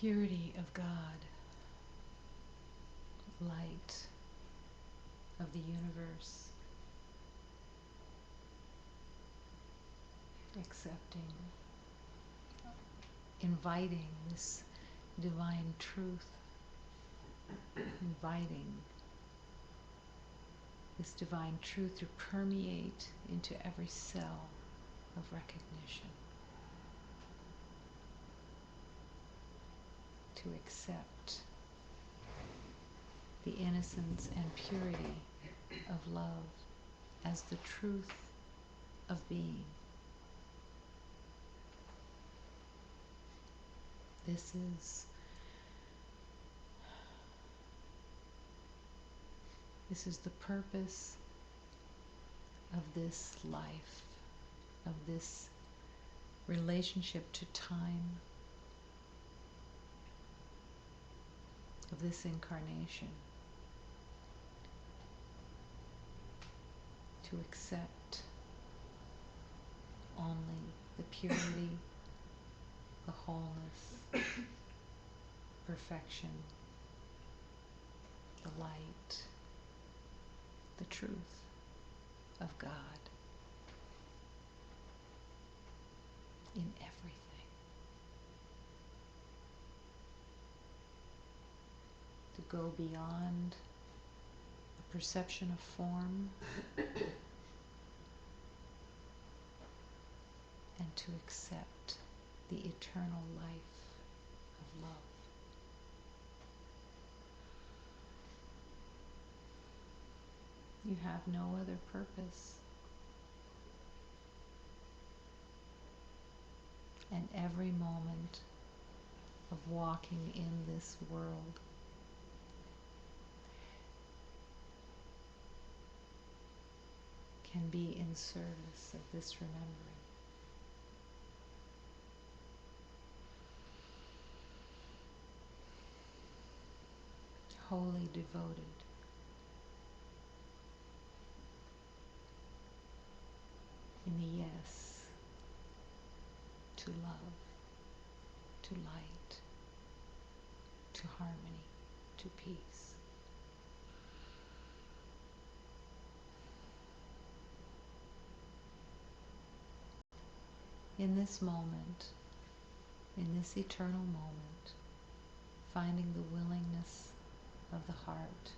Purity of God, light of the universe, accepting, inviting this divine truth, inviting this divine truth to permeate into every cell of recognition, to accept the innocence and purity of love as the truth of being. This is the purpose of this life, of this relationship to time, of this incarnation, to accept only the purity, the wholeness, perfection, the light, the truth of God in everything. To go beyond the perception of form and to accept the eternal life of love. You have no other purpose. And every moment of walking in this world can be in service of this remembering. Wholly devoted in the yes to love, to light, to harmony, to peace. In this moment, in this eternal moment, finding the willingness of the heart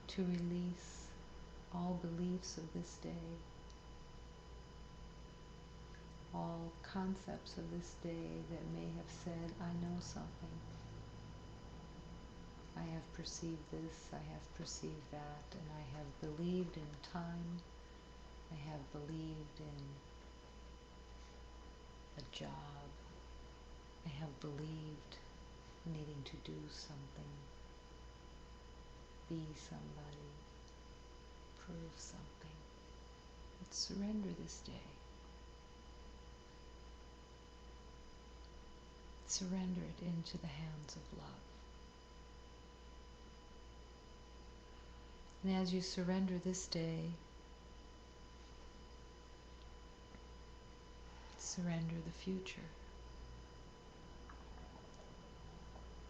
to release all beliefs of this day, all concepts of this day that may have said, I know something. I have perceived this, I have perceived that, and I have believed in time, I have believed in a job, I have believed needing to do something, be somebody, prove something. But surrender this day. Surrender it into the hands of love. And as you surrender this day, surrender the future.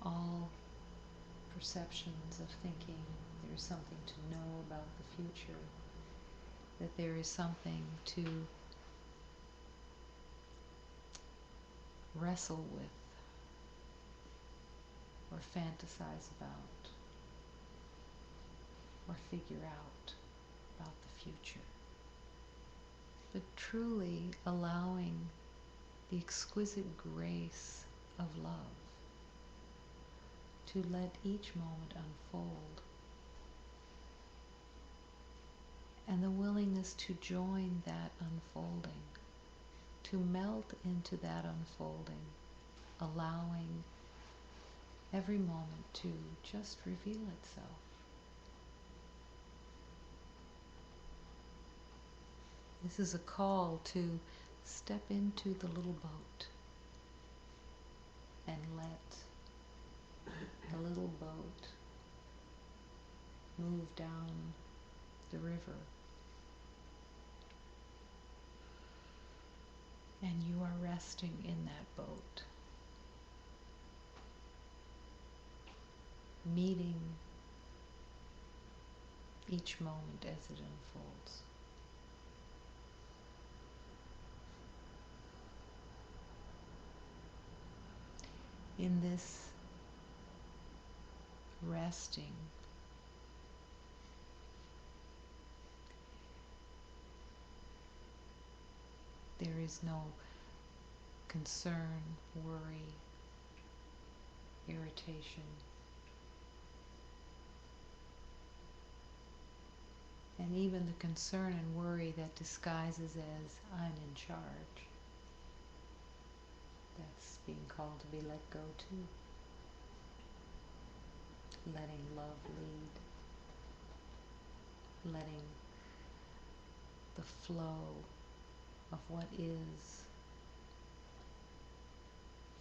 All perceptions of thinking there is something to know about the future, that there is something to wrestle with or fantasize about or figure out about the future. But truly allowing the exquisite grace of love to let each moment unfold, and the willingness to join that unfolding, to melt into that unfolding, allowing every moment to just reveal itself. This is a call to step into the little boat and let the little boat move down the river. And you are resting in that boat. meeting each moment as it unfolds. In this resting, there is no concern, worry, irritation. And even the concern and worry that disguises as I'm in charge, that's being called to be let go too. Letting love lead. Letting the flow of what is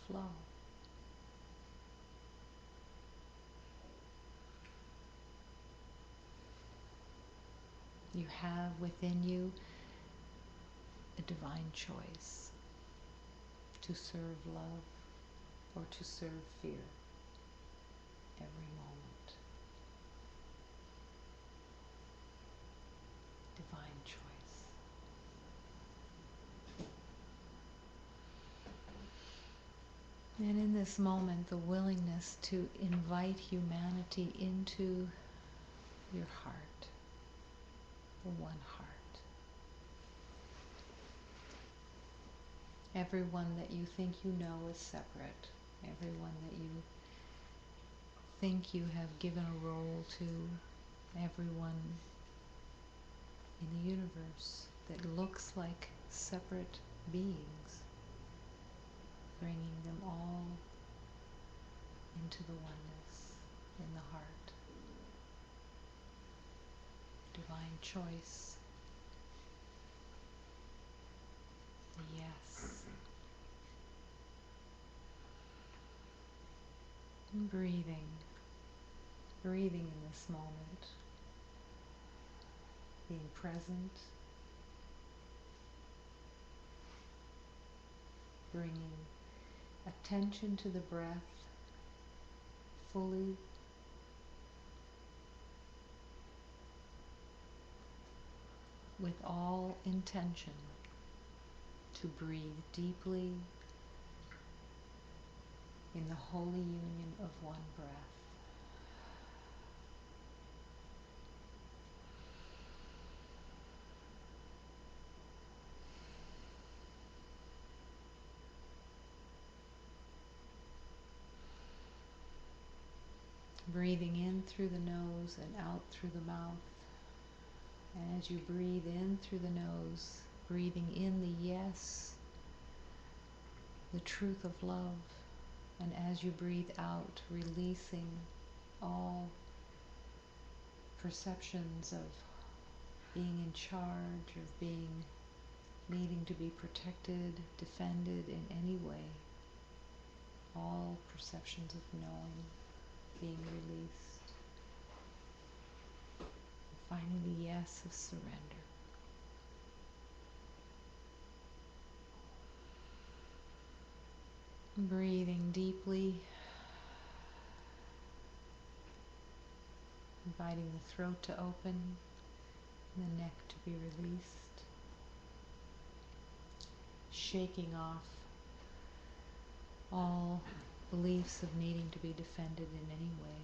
flow. You have within you a divine choice to serve love or to serve fear every moment. Divine choice. And in this moment, the willingness to invite humanity into your heart, the one heart. Everyone that you think you know is separate, everyone that you think you have given a role to, everyone in the universe that looks like separate beings, bringing them all into the oneness in the heart. Divine choice. Yes. And breathing in this moment, being present, bringing attention to the breath fully, with all intention to breathe deeply in the holy union of one breath. Breathing in through the nose and out through the mouth. And as you breathe in through the nose, breathing in the yes, the truth of love. And as you breathe out, releasing all perceptions of being in charge, of being needing to be protected, defended in any way. All perceptions of knowing being released. And finding the yes of surrender. Breathing deeply, inviting the throat to open, and the neck to be released. Shaking off all beliefs of needing to be defended in any way.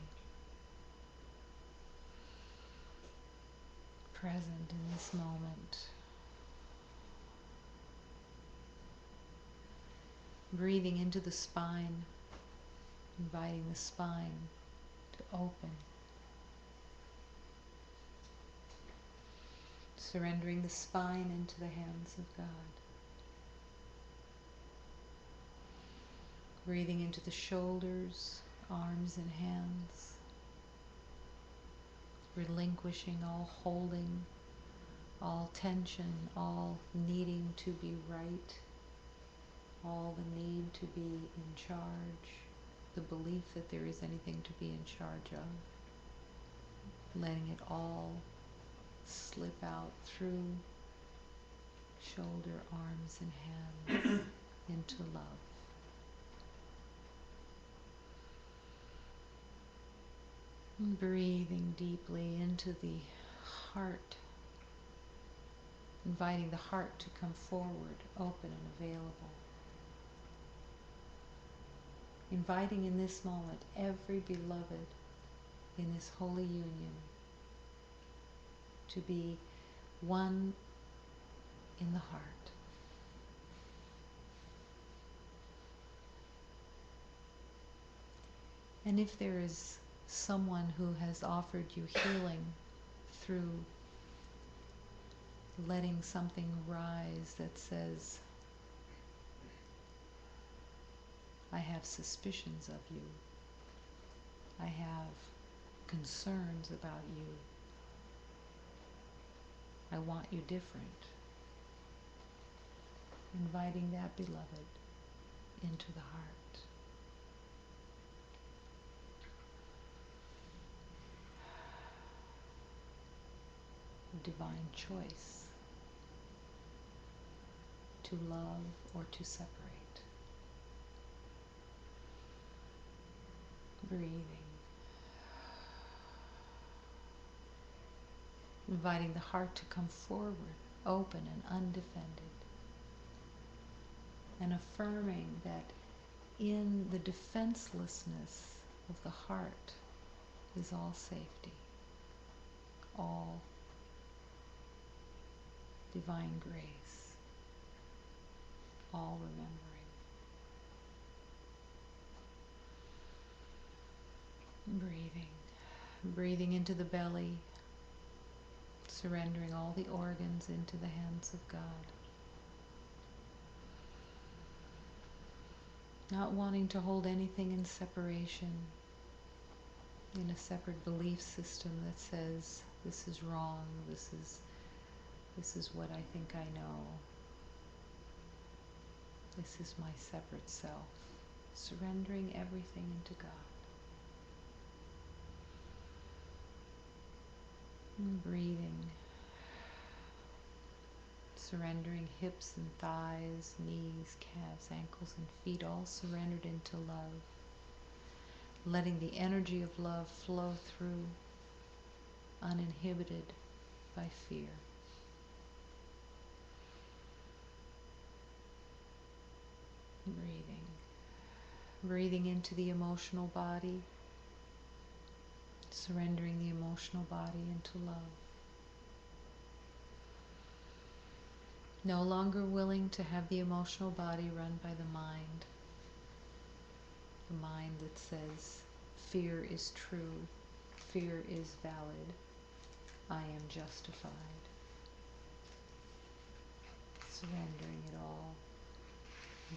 Present in this moment. Breathing into the spine, inviting the spine to open. Surrendering the spine into the hands of God. Breathing into the shoulders, arms and hands. Relinquishing all holding, all tension, all needing to be right, all the need to be in charge, the belief that there is anything to be in charge of. Letting it all slip out through shoulder, arms, and hands into love. And breathing deeply into the heart, inviting the heart to come forward, open and available. Inviting in this moment every beloved in this holy union to be one in the heart. And if there is someone who has offered you healing through letting something rise that says, I have suspicions of you, I have concerns about you, I want you different, inviting that beloved into the heart. A divine choice to love or to separate. Breathing. Inviting the heart to come forward, open and undefended. And affirming that in the defenselessness of the heart is all safety, all divine grace, all remembering. Breathing. Breathing into the belly, surrendering all the organs into the hands of God. Not wanting to hold anything in separation, in a separate belief system that says, this is wrong, this is what I think I know. This is my separate self. Surrendering everything into God. And breathing. Surrendering hips and thighs, knees, calves, ankles, and feet, all surrendered into love. Letting the energy of love flow through, uninhibited by fear. Breathing. Breathing into the emotional body, surrendering the emotional body into love. No longer willing to have the emotional body run by the mind. The mind that says, fear is true, fear is valid, I am justified. Surrendering it all.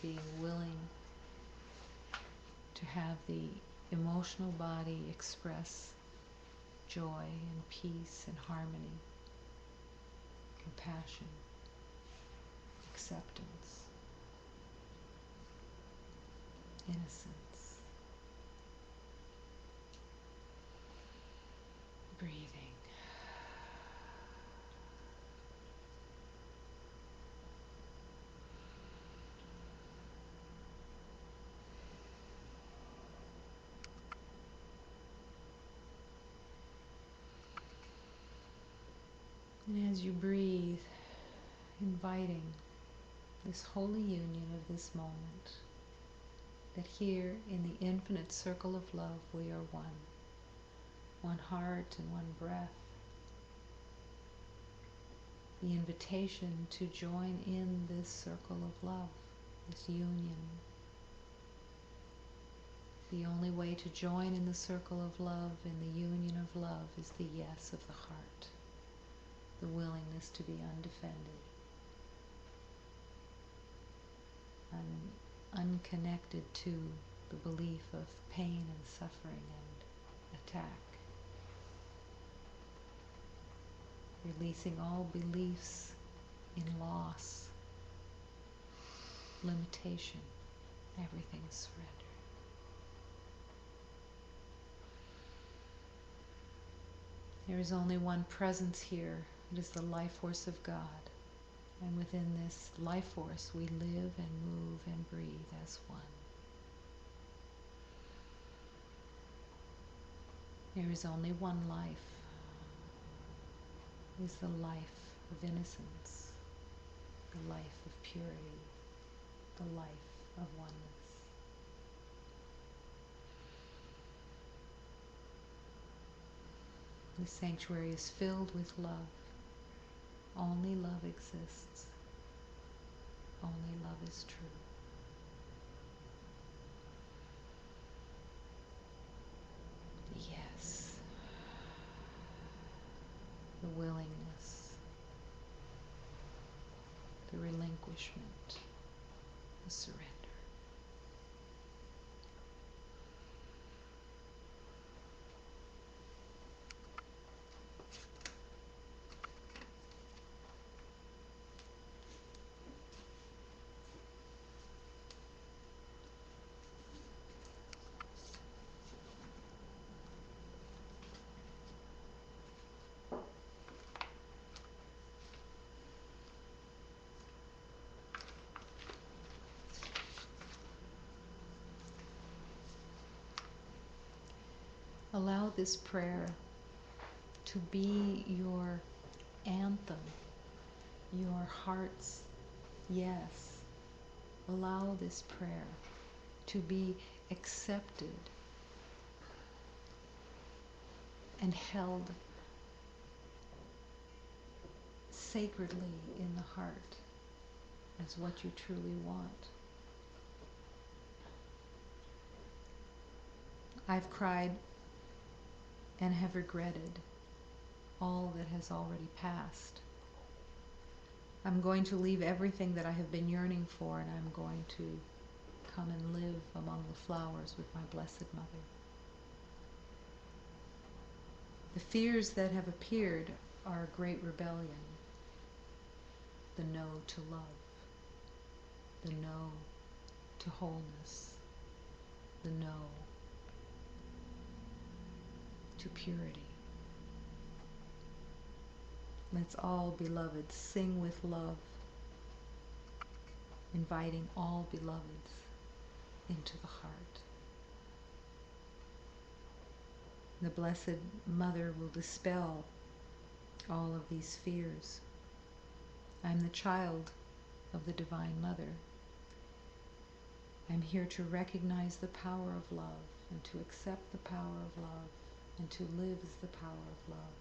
Being willing to have the emotional body express joy and peace and harmony, compassion, acceptance, innocence. Breathing. And as you breathe, inviting this holy union of this moment, that here in the infinite circle of love we are one. One heart and one breath. The invitation to join in this circle of love, this union. The only way to join in the circle of love, in the union of love, is the yes of the heart. The willingness to be undefended, unconnected to the belief of pain and suffering and attack. Releasing all beliefs in loss, limitation, everything is surrendered. There is only one presence here. It is the life force of God. And within this life force we live and move and breathe as one. There is only one life, is the life of innocence, the life of purity, the life of oneness. The sanctuary is filled with love. Only love exists. Only love is true. Yes. The willingness, the relinquishment, the surrender. Allow this prayer to be your anthem, your heart's yes. Allow this prayer to be accepted and held sacredly in the heart as what you truly want. I've cried and have regretted all that has already passed. I'm going to leave everything that I have been yearning for, and I'm going to come and live among the flowers with my Blessed Mother. The fears that have appeared are a great rebellion. The no to love, the no to wholeness, the no to purity. Let's all, beloveds, sing with love, inviting all beloveds into the heart. The Blessed Mother will dispel all of these fears. I'm the child of the Divine Mother. I'm here to recognize the power of love and to accept the power of love and to live as the power of love.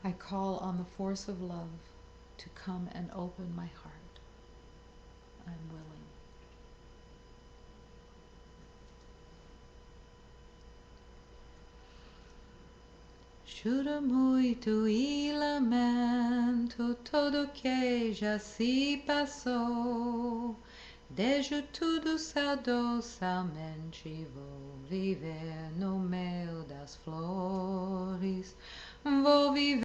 I call on the force of love to come and open my heart. I'm willing. Juro muito e lamento tudo que já se passou. Deixo tudo saudosamente, vou viver no meio das flores. Vou viver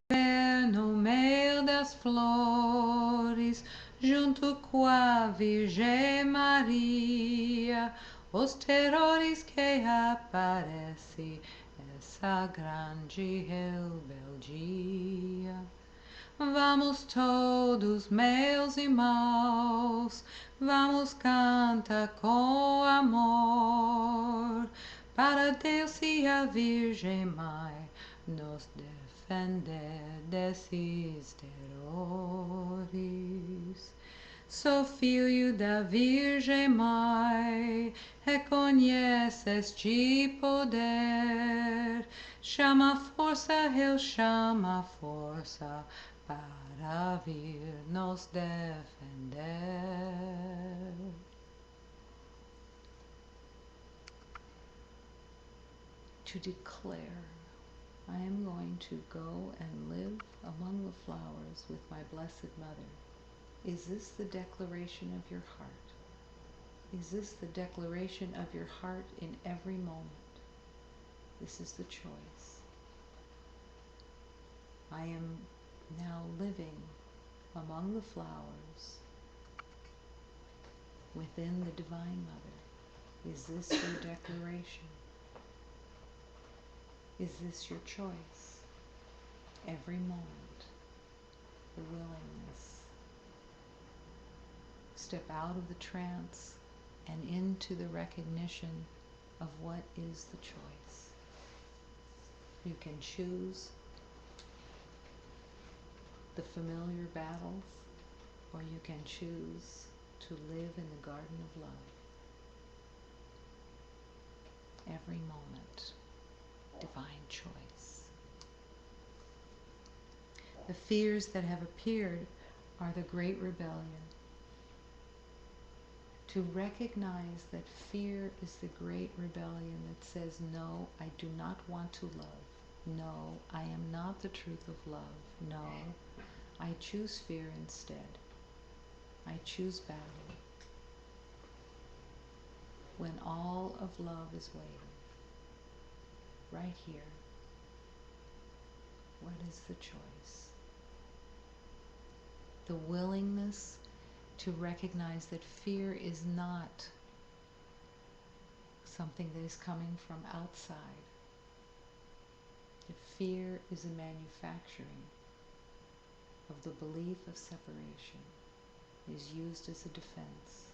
no meio das flores, junto com a Virgem Maria. Os terrores que aparecem, essa grande rebeldia. Vamos todos, meus irmãos, vamos cantar com amor, para Deus e a Virgem Mãe nos defender desses terrores. Sou filho da Virgem Mãe, reconhece este poder. Chama a força, eu chamo a força para vir nos defender. To declare, I am going to go and live among the flowers with my Blessed Mother. Is this the declaration of your heart? Is this the declaration of your heart in every moment? This is the choice. I am now living among the flowers within the Divine Mother. Is this your declaration? Is this your choice? Every moment, the willingness. Step out of the trance and into the recognition of what is the choice. You can choose the familiar battles, or you can choose to live in the garden of love. Every moment, divine choice. The fears that have appeared are the great rebellion. To recognize that fear is the great rebellion that says, no, I do not want to love. No, I am not the truth of love. No, I choose fear instead. I choose battle. When all of love is waiting, right here, what is the choice? The willingness to recognize that fear is not something that is coming from outside. That fear is a manufacturing of the belief of separation, is used as a defense.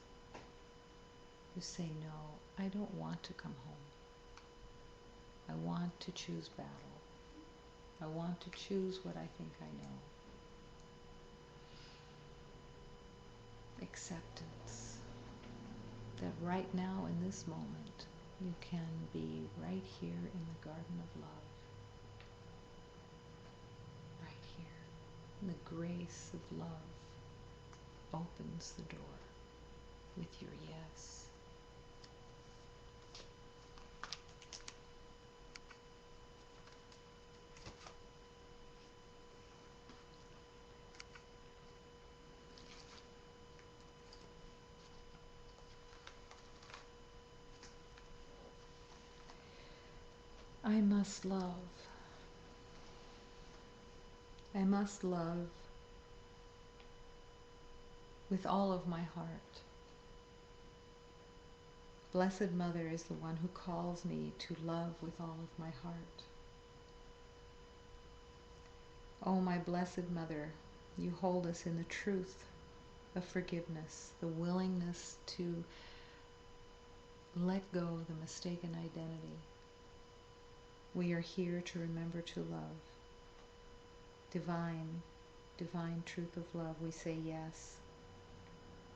You say, no, I don't want to come home. I want to choose battle. I want to choose what I think I know. Acceptance. That right now in this moment, you can be right here in the garden of love. Right here. And the grace of love opens the door with your yes. I must love. I must love with all of my heart. Blessed Mother is the one who calls me to love with all of my heart. Oh, my Blessed Mother, you hold us in the truth of forgiveness, the willingness to let go of the mistaken identity. We are here to remember to love. Divine, divine truth of love, we say yes.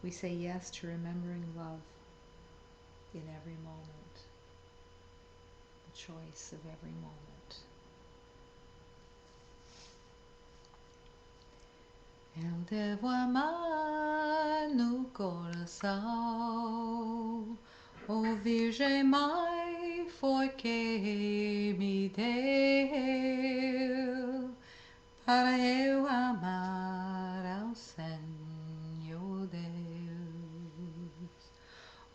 We say yes to remembering love in every moment, the choice of every moment. Eu devo amar no coração, o Virgem Mãe foi que me deu, para eu amar ao Senhor Deus.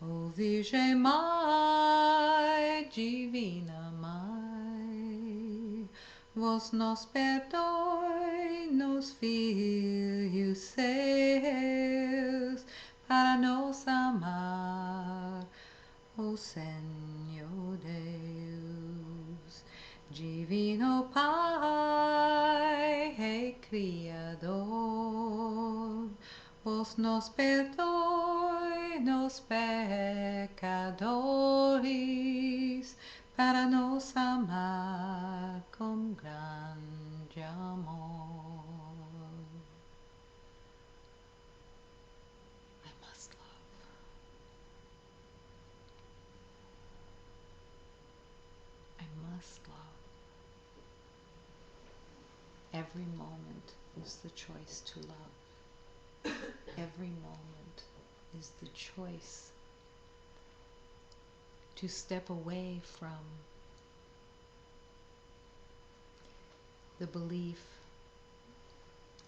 O Virgem Mãe, Divina Mãe, vós nos perdoe, nos filhos seus, para nos amar, o Senhor Deus. Divino Pai, Rei Criador, vós nos perdoe, nos pecadores, para nos amar com grande amor. I must love. I must love. Every moment is the choice to love. Every moment is the choice to step away from the belief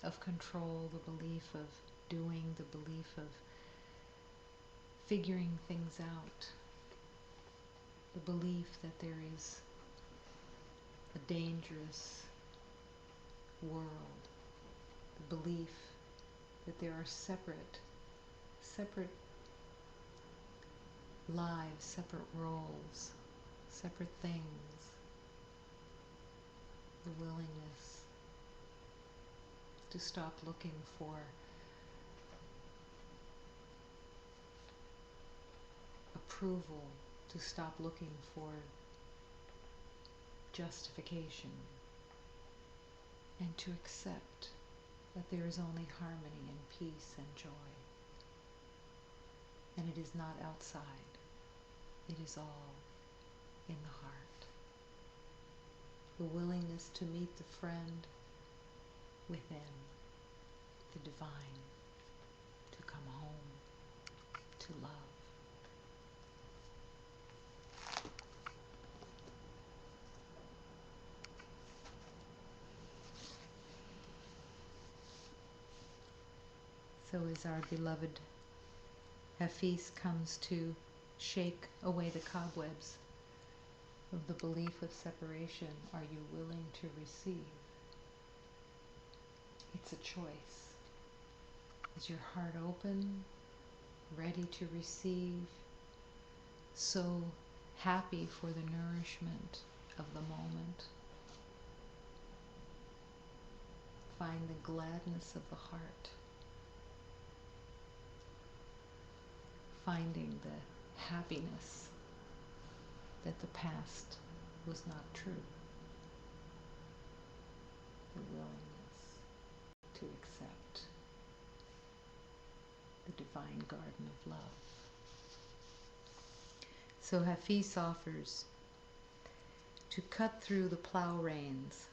of control, the belief of doing, the belief of figuring things out, the belief that there is a dangerous world, the belief that there are separate lives, separate roles, separate things. The willingness to stop looking for approval to stop looking for justification and to accept that there is only harmony and peace and joy. And it is not outside. It is all in the heart. The willingness to meet the friend within, the divine, to come home, to love. So as our beloved Hafiz comes to shake away the cobwebs of the belief of separation, are you willing to receive? It's a choice. Is your heart open, ready to receive, so happy for the nourishment of the moment? Find the gladness of the heart. Finding the happiness that the past was not true. The willingness to accept the divine garden of love. So Hafiz offers to cut through the plow reins.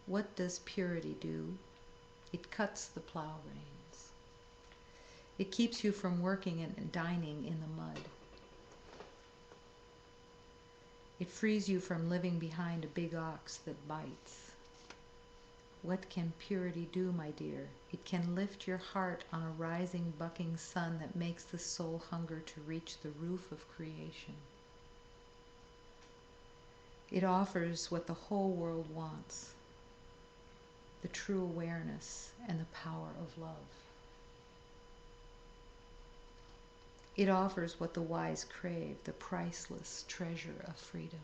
What does purity do? It cuts the plow reins. It keeps you from working and dining in the mud. It frees you from living behind a big ox that bites. What can purity do, my dear? It can lift your heart on a rising, bucking sun that makes the soul hunger to reach the roof of creation. It offers what the whole world wants, the true awareness and the power of love. It offers what the wise crave, the priceless treasure of freedom.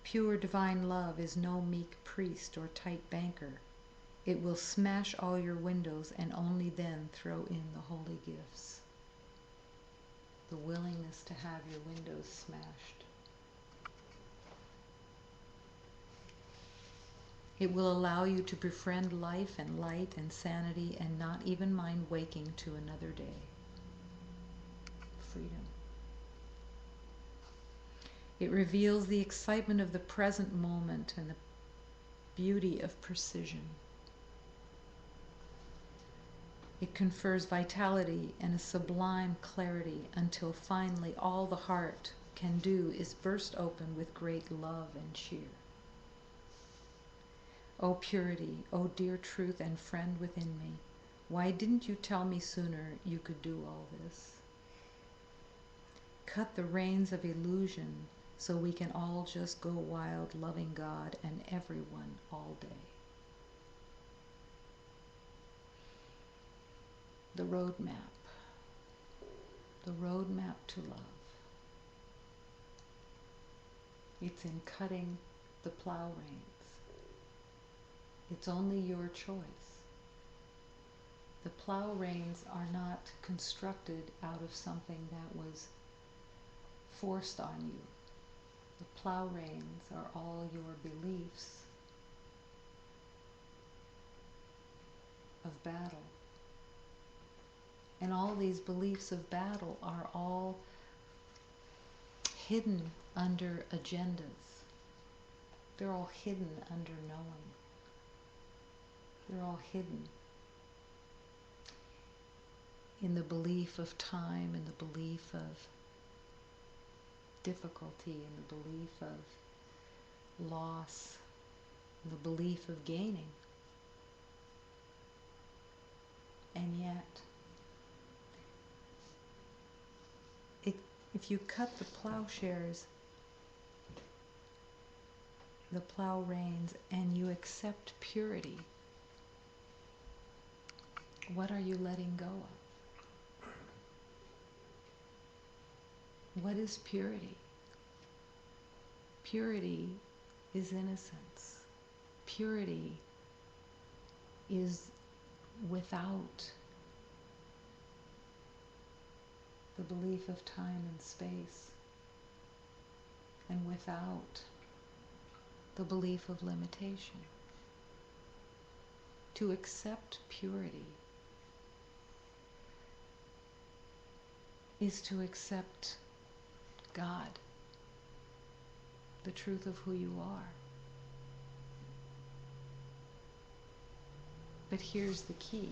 Pure divine love is no meek priest or tight banker. It will smash all your windows and only then throw in the holy gifts. The willingness to have your windows smashed. It will allow you to befriend life and light and sanity and not even mind waking to another day. Freedom. It reveals the excitement of the present moment and the beauty of precision. It confers vitality and a sublime clarity until finally all the heart can do is burst open with great love and cheer. O purity, O dear truth and friend within me, why didn't you tell me sooner you could do all this? Cut the reins of illusion so we can all just go wild loving God and everyone all day. The roadmap. The roadmap to love. It's in cutting the plow reins. It's only your choice. The plow reins are not constructed out of something that was forced on you. The plow reins are all your beliefs of battle. And all these beliefs of battle are all hidden under agendas. They're all hidden under knowing. They're all hidden in the belief of time, in the belief of difficulty, in the belief of loss, in the belief of gaining. And yet, if you cut the plowshares, the plow reins, and you accept purity, what are you letting go of? What is purity? Purity is innocence. Purity is without the belief of time and space, and without the belief of limitation. To accept purity is to accept God, the truth of who you are. But here's the key.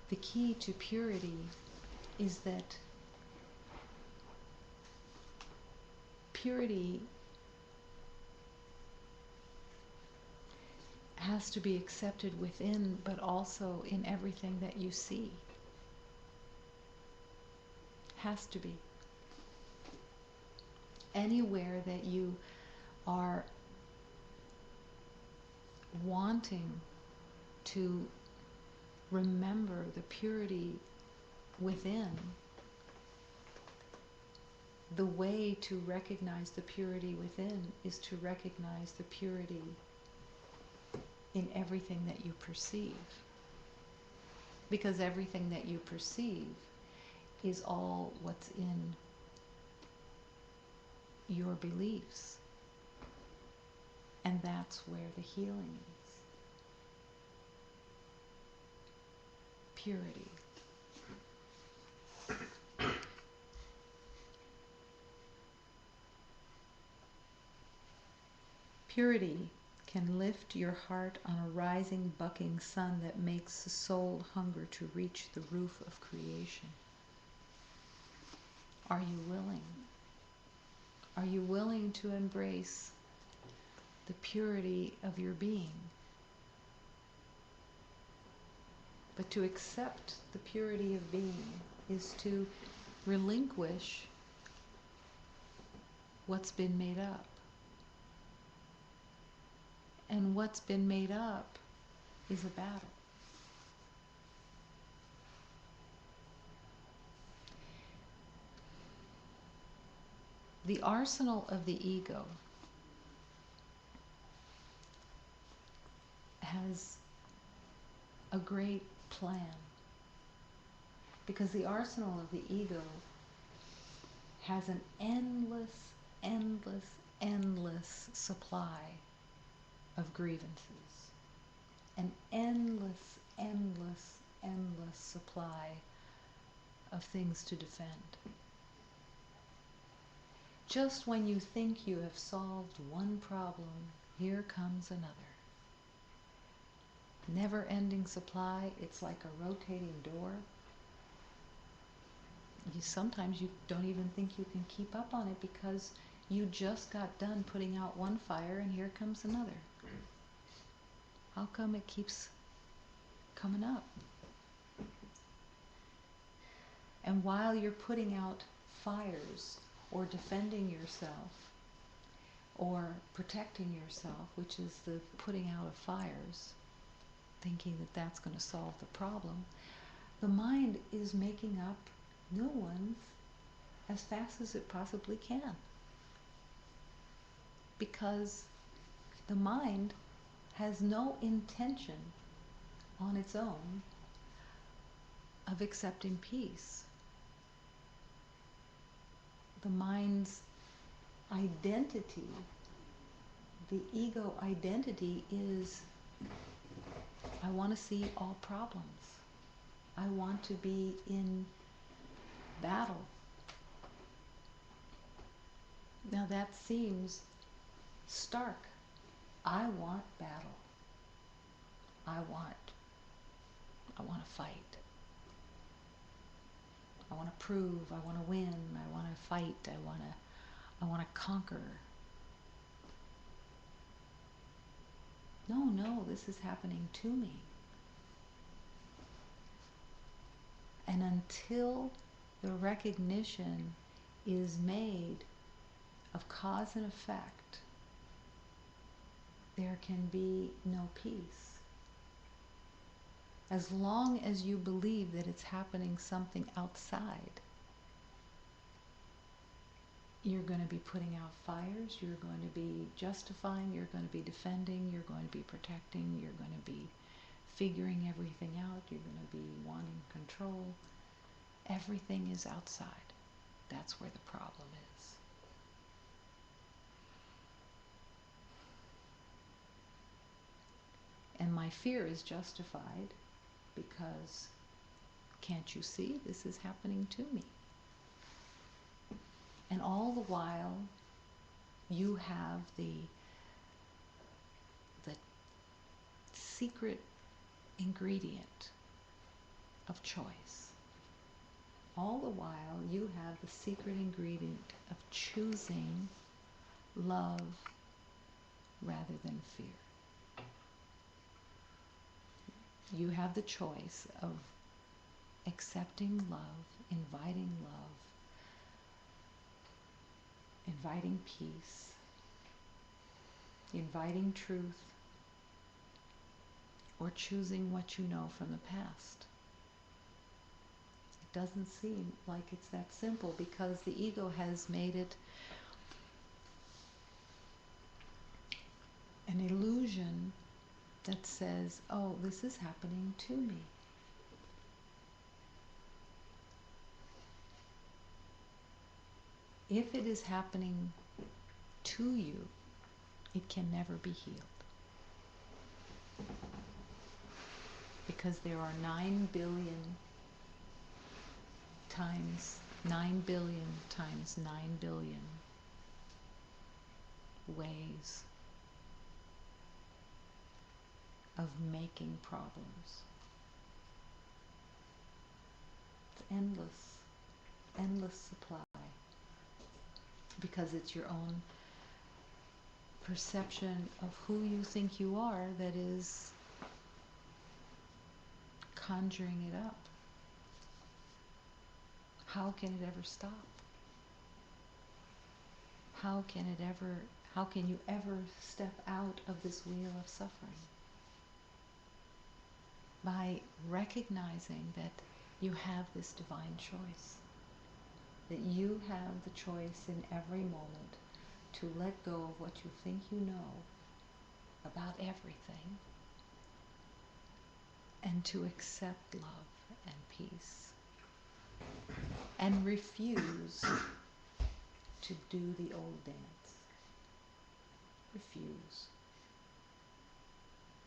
The key to purity is that purity has to be accepted within, but also in everything that you see. Has to be. Anywhere that you are wanting to remember the purity within, the way to recognize the purity within is to recognize the purity in everything that you perceive. Because everything that you perceive is all what's in your beliefs. And that's where the healing is. Purity. Purity can lift your heart on a rising, bucking sun that makes the soul hunger to reach the roof of creation. Are you willing? Are you willing to embrace the purity of your being? But to accept the purity of being is to relinquish what's been made up. And what's been made up is a battle. The arsenal of the ego has a great plan, because the arsenal of the ego has an endless, endless, endless supply of grievances, an endless, endless, endless supply of things to defend. Just when you think you have solved one problem, here comes another. Never-ending supply. It's like a rotating door. Sometimes you don't even think you can keep up on it because you just got done putting out one fire and here comes another. How come it keeps coming up? And while you're putting out fires or defending yourself or protecting yourself, which is the putting out of fires, thinking that that's going to solve the problem, the mind is making up new ones as fast as it possibly can. Because the mind has no intention on its own of accepting peace. The mind's identity, the ego identity is, I want to see all problems. I want to be in battle. Now that seems stark. I want battle. I want to fight. I want to prove, I want to win, I want to fight, I want to conquer. No, this is happening to me. And until the recognition is made of cause and effect, there can be no peace. As long as you believe that it's happening something outside, You're going to be putting out fires, you're going to be justifying, you're going to be defending, you're going to be protecting, you're going to be figuring everything out, you're going to be wanting control. Everything is outside. That's where the problem is. And my fear is justified because, can't you see, this is happening to me? And all the while, you have the secret ingredient of choice. All the while, you have the secret ingredient of choosing love rather than fear. You have the choice of accepting love, inviting peace, inviting truth, or choosing what you know from the past. It doesn't seem like it's that simple because the ego has made it an illusion that says, oh, this is happening to me. If it is happening to you, it can never be healed. Because there are 9 billion times 9 billion times 9 billion ways of making problems. It's endless supply. Because it's your own perception of who you think you are that is conjuring it up. How can it ever stop? How can you ever step out of this wheel of suffering? By recognizing that you have this divine choice. That you have the choice in every moment to let go of what you think you know about everything and to accept love and peace and refuse to do the old dance. Refuse.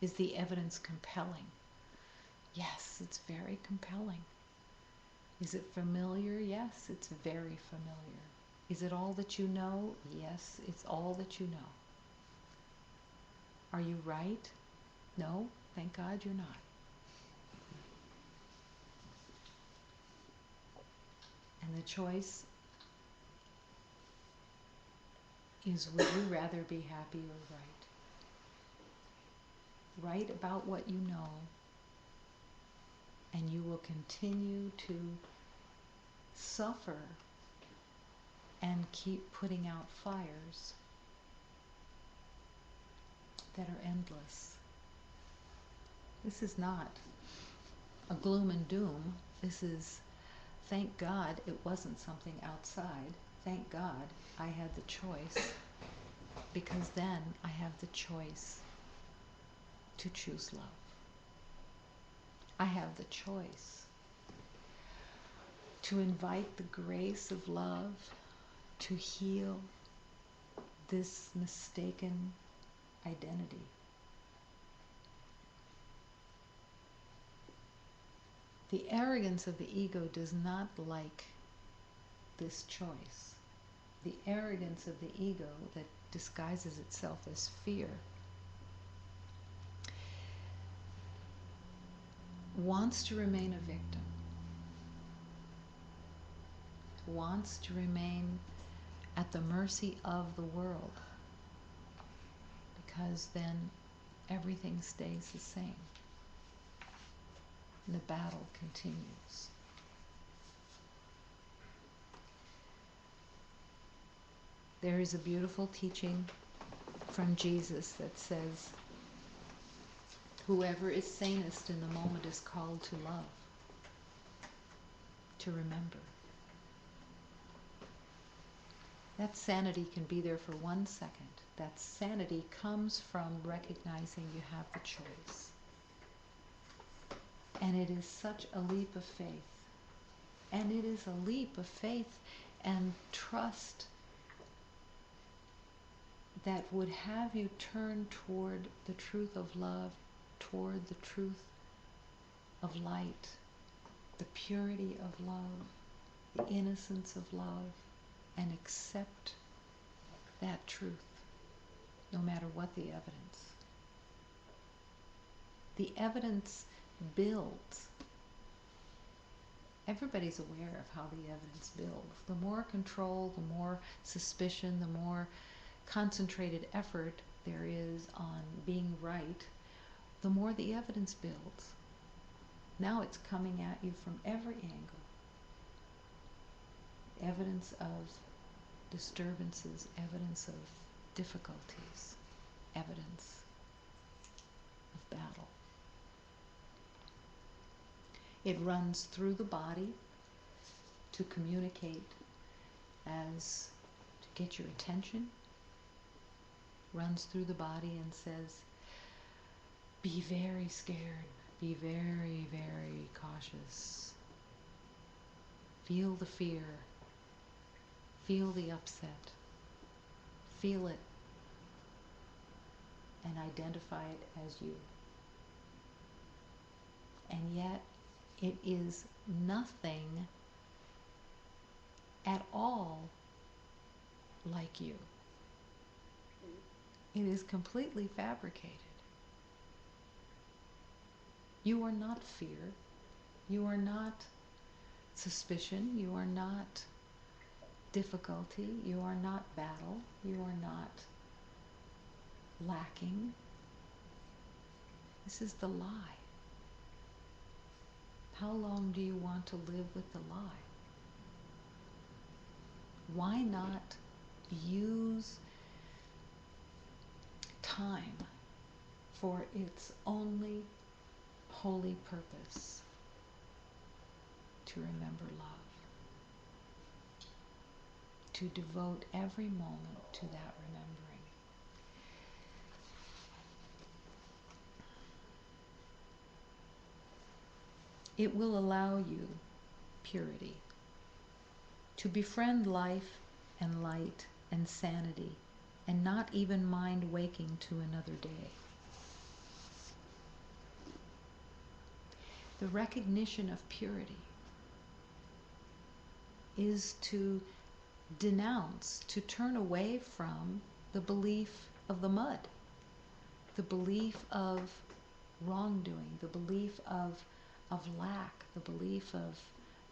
Is the evidence compelling? Yes, it's very compelling. Is it familiar? Yes, it's very familiar. Is it all that you know? Yes, it's all that you know. Are you right? No, thank God you're not. And the choice is, would you rather be happy or right? Right about what you know, and you will continue to suffer and keep putting out fires that are endless. This is not a gloom and doom. This is, thank God it wasn't something outside. Thank God I had the choice, because then I have the choice to choose love. I have the choice to invite the grace of love to heal this mistaken identity. The arrogance of the ego does not like this choice. The arrogance of the ego that disguises itself as fear wants to remain a victim, wants to remain at the mercy of the world, because then everything stays the same. The battle continues. There is a beautiful teaching from Jesus that says, whoever is sanest in the moment is called to love, to remember. That sanity can be there for 1 second. That sanity comes from recognizing you have the choice. And it is such a leap of faith. And it is a leap of faith and trust that would have you turn toward the truth of love, toward the truth of light, the purity of love, the innocence of love, and accept that truth, no matter what the evidence. The evidence builds. Everybody's aware of how the evidence builds. The more control, the more suspicion, the more concentrated effort there is on being right, the more the evidence builds. Now it's coming at you from every angle. Evidence of disturbances, evidence of difficulties, evidence of battle. It runs through the body to communicate as to get your attention. Runs through the body and says, be very scared, be very, very cautious. Feel the fear, feel the upset, feel it, and identify it as you. And yet, it is nothing at all like you. It is completely fabricated. You are not fear. You are not suspicion. You are not difficulty. You are not battle. You are not lacking. This is the lie. How long do you want to live with the lie? Why not use time for its only holy purpose, to remember love, to devote every moment to that remembering. It will allow you, purity, to befriend life and light and sanity, and not even mind waking to another day. The recognition of purity is to denounce, to turn away from the belief of the mud, the belief of wrongdoing, the belief of lack, the belief of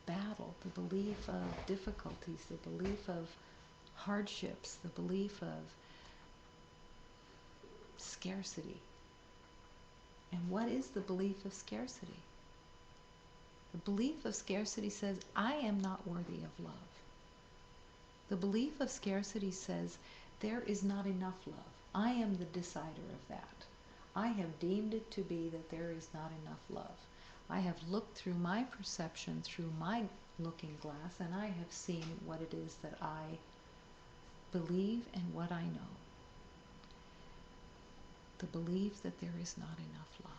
battle, the belief of difficulties, the belief of hardships, the belief of scarcity. And what is the belief of scarcity? The belief of scarcity says, I am not worthy of love. The belief of scarcity says, there is not enough love. I am the decider of that. I have deemed it to be that there is not enough love. I have looked through my perception, through my looking glass, and I have seen what it is that I believe and what I know. The belief that there is not enough love.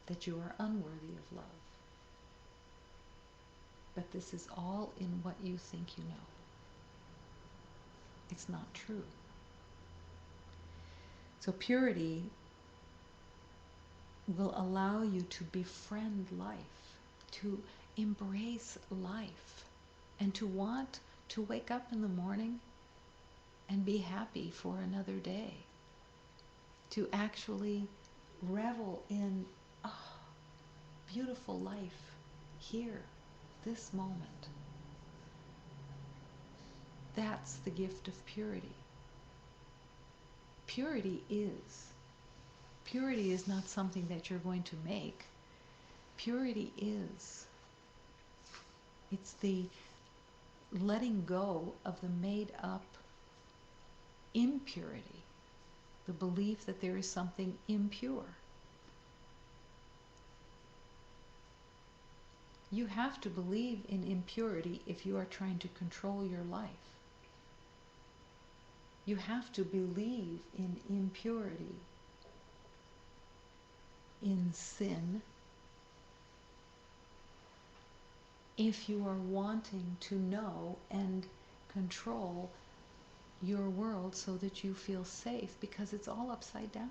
That you are unworthy of love. But this is all in what you think you know. It's not true. So purity will allow you to befriend life, to embrace life, and to want to wake up in the morning and be happy for another day. To actually revel in beautiful life here, this moment. That's the gift of purity. Purity is. Purity is not something that you're going to make. Purity is. It's the letting go of the made up impurity, the belief that there is something impure. You have to believe in impurity if you are trying to control your life. You have to believe in impurity, in sin, if you are wanting to know and control your world so that you feel safe, because it's all upside down.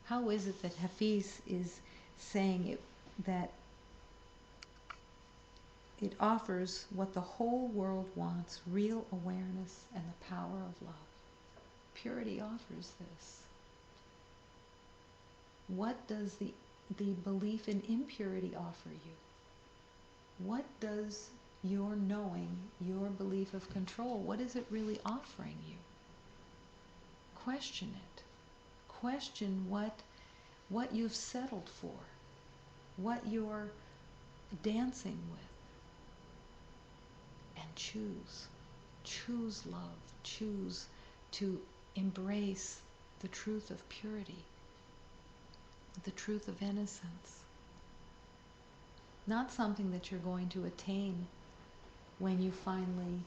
How is it that Hafiz is saying it, that it offers what the whole world wants, real awareness and the power of love? Purity offers this. What does the belief in impurity offer you? What does your knowing, your belief of control, what is it really offering you? Question it. Question what you've settled for, what you're dancing with, and choose. Choose love. Choose to embrace the truth of purity, the truth of innocence. Not something that you're going to attain when you finally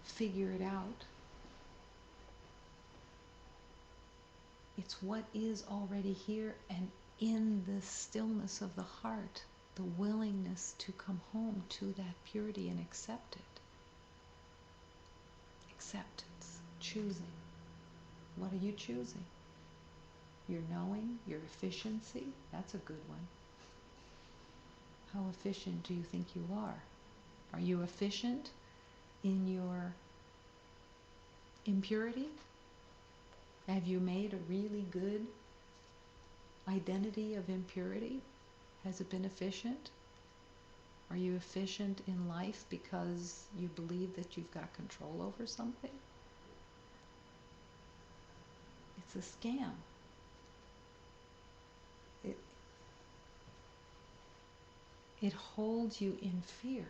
figure it out. It's what is already here, and in the stillness of the heart, the willingness to come home to that purity and accept it. Acceptance, choosing. What are you choosing? Your knowing, your efficiency? That's a good one. How efficient do you think you are? Are you efficient in your impurity? Have you made a really good identity of impurity? Has it been efficient? Are you efficient in life because you believe that you've got control over something? It's a scam. It holds you in fear.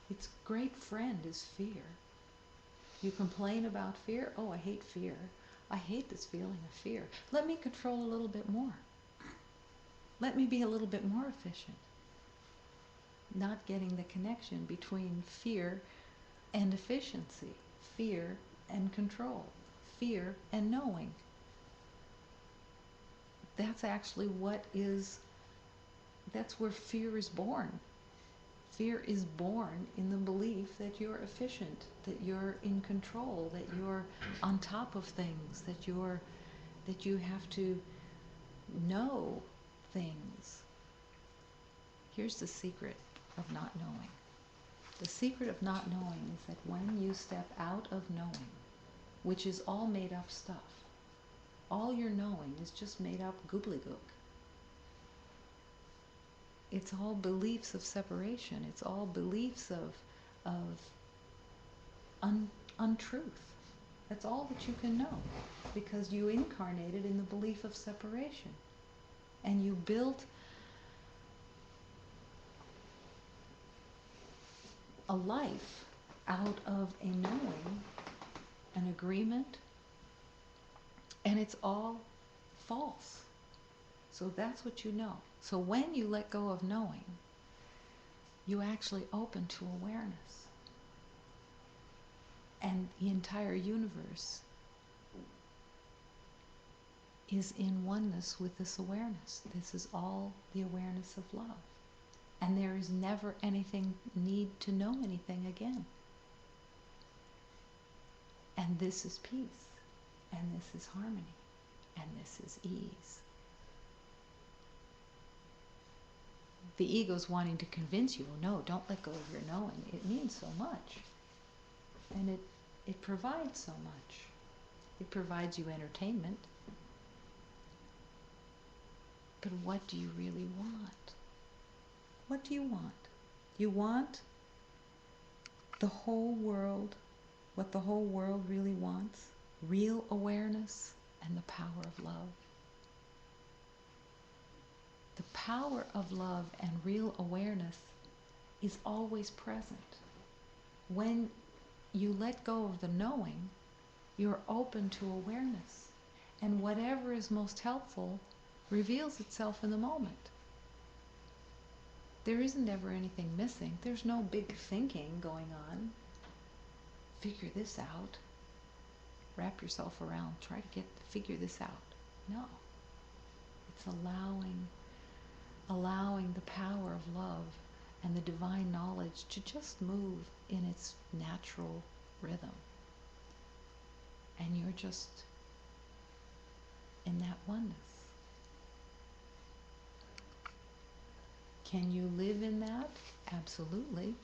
Its great friend is fear. You complain about fear. Oh, I hate fear. I hate this feeling of fear. Let me control a little bit more. Let me be a little bit more efficient. Not getting the connection between fear and efficiency, fear and control, fear and knowing. That's actually that's where fear is born. Fear is born in the belief that you're efficient, that you're in control, that you're on top of things, that you have to know things. Here's the secret of not knowing. The secret of not knowing is that when you step out of knowing, which is all made up stuff, all your knowing is just made up gobbledygook. It's all beliefs of separation. It's all beliefs of untruth. That's all that you can know, because you incarnated in the belief of separation. And you built a life out of a knowing, an agreement, and it's all false. So that's what you know. So when you let go of knowing, you actually open to awareness. And the entire universe is in oneness with this awareness. This is all the awareness of love. And there is never anything need to know anything again. And this is peace. And this is harmony. And this is ease. The ego's wanting to convince you, oh no, don't let go of your knowing. It means so much. And it provides so much. It provides you entertainment. But what do you really want? What do you want? You want the whole world, what the whole world really wants, real awareness and the power of love. The power of love and real awareness is always present. When you let go of the knowing, you're open to awareness. And whatever is most helpful reveals itself in the moment. There isn't ever anything missing. There's no big thinking going on. Figure this out. Wrap yourself around. Try to figure this out. No. It's allowing the power of love and the divine knowledge to just move in its natural rhythm. And you're just in that oneness. Can you live in that? Absolutely,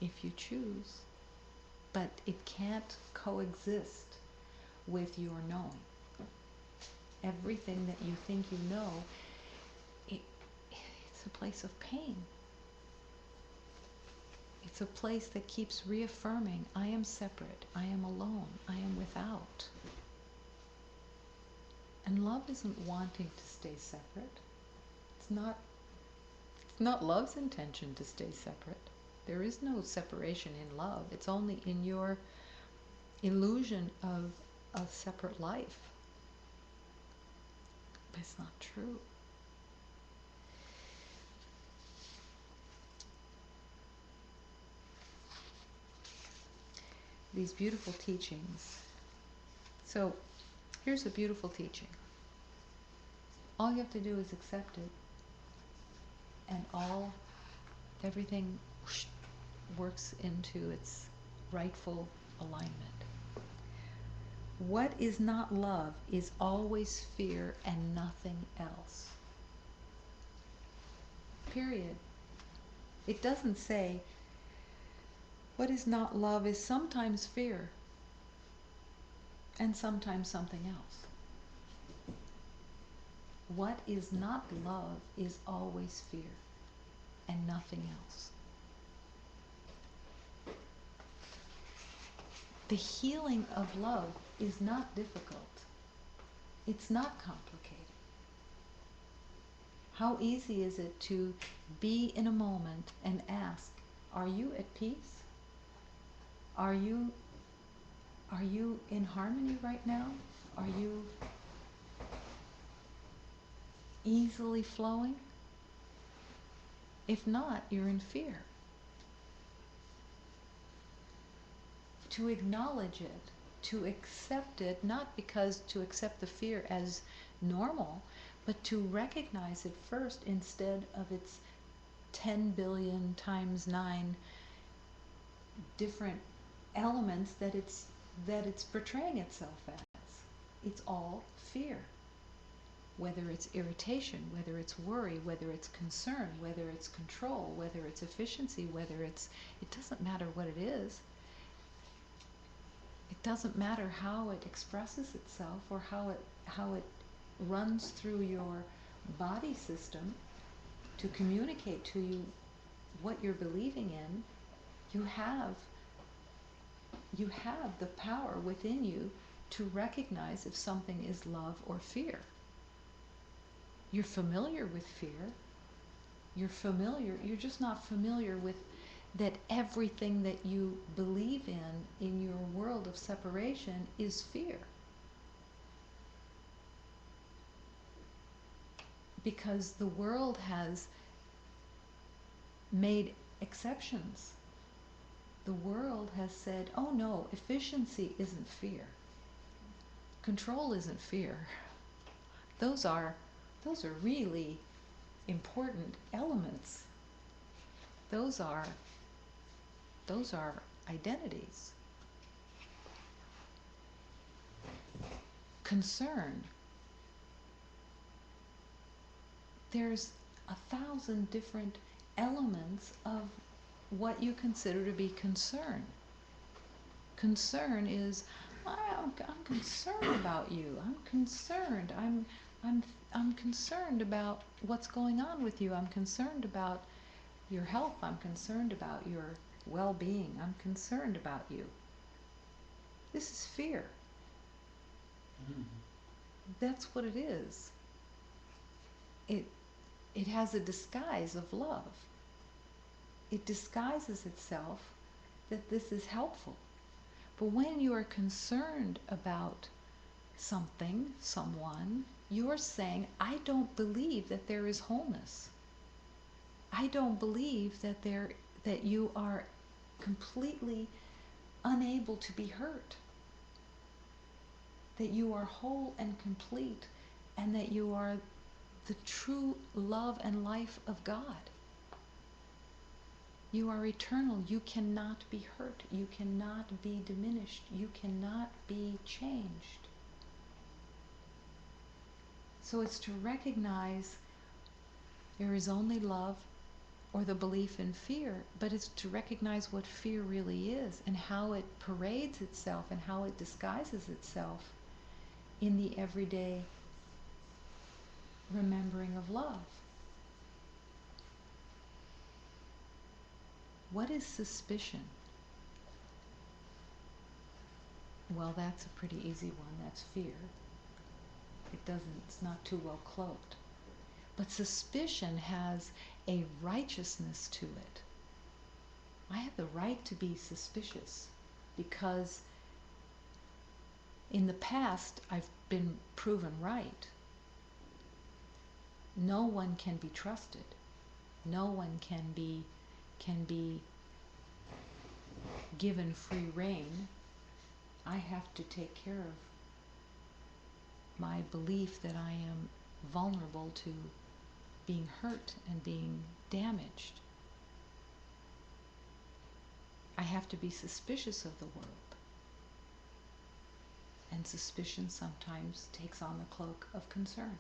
if you choose. But it can't coexist with your knowing. Everything that you think you know, it's a place of pain. It's a place that keeps reaffirming, I am separate, I am alone, I am without. And love isn't wanting to stay separate. It's not love's intention to stay separate. There is no separation in love. It's only in your illusion of a separate life. But it's not true. These beautiful teachings. So, here's a beautiful teaching. All you have to do is accept it, and everything works into its rightful alignment. What is not love is always fear and nothing else. Period. It doesn't say what is not love is sometimes fear and sometimes something else. What is not love is always fear and nothing else. The healing of love is not difficult. It's not complicated. How easy is it to be in a moment and ask, are you at peace? Are you in harmony right now? Are you easily flowing? If not, you're in fear. To acknowledge it, to accept it, not because to accept the fear as normal, but to recognize it first instead of its 10 billion times 9 different elements that it's portraying itself as. It's all fear. Whether it's irritation, whether it's worry, whether it's concern, whether it's control, whether it's efficiency, it doesn't matter what it is. It doesn't matter how it expresses itself or how it runs through your body system to communicate to you what you're believing in. You have the power within you to recognize if something is love or fear. You're familiar with fear. You're just not familiar with that everything that you believe in your world of separation is fear. Because the world has made exceptions. The world has said, oh no, efficiency isn't fear. Control isn't fear. Those are really important elements. Those are identities. Concern. There's 1,000 different elements of what you consider to be concern. Concern is, I'm concerned about you. I'm concerned. I'm concerned about what's going on with you. I'm concerned about your health. I'm concerned about your well-being. I'm concerned about you. This is fear. That's what it is. It has a disguise of love. It disguises itself that this is helpful. But when you are concerned about something, someone, you're saying, I don't believe that there is wholeness. I don't believe that you are completely unable to be hurt. That you are whole and complete, and that you are the true love and life of God. You are eternal. You cannot be hurt. You cannot be diminished. You cannot be changed. So it's to recognize there is only love or the belief in fear, but it's to recognize what fear really is and how it parades itself and how it disguises itself in the everyday remembering of love. What is suspicion? Well, that's a pretty easy one. That's fear. It's not too well cloaked. But suspicion has a righteousness to it. I have the right to be suspicious because in the past I've been proven right. No one can be trusted. No one can be given free rein. I have to take care of my belief that I am vulnerable to being hurt and being damaged. I have to be suspicious of the world. And suspicion sometimes takes on the cloak of concern.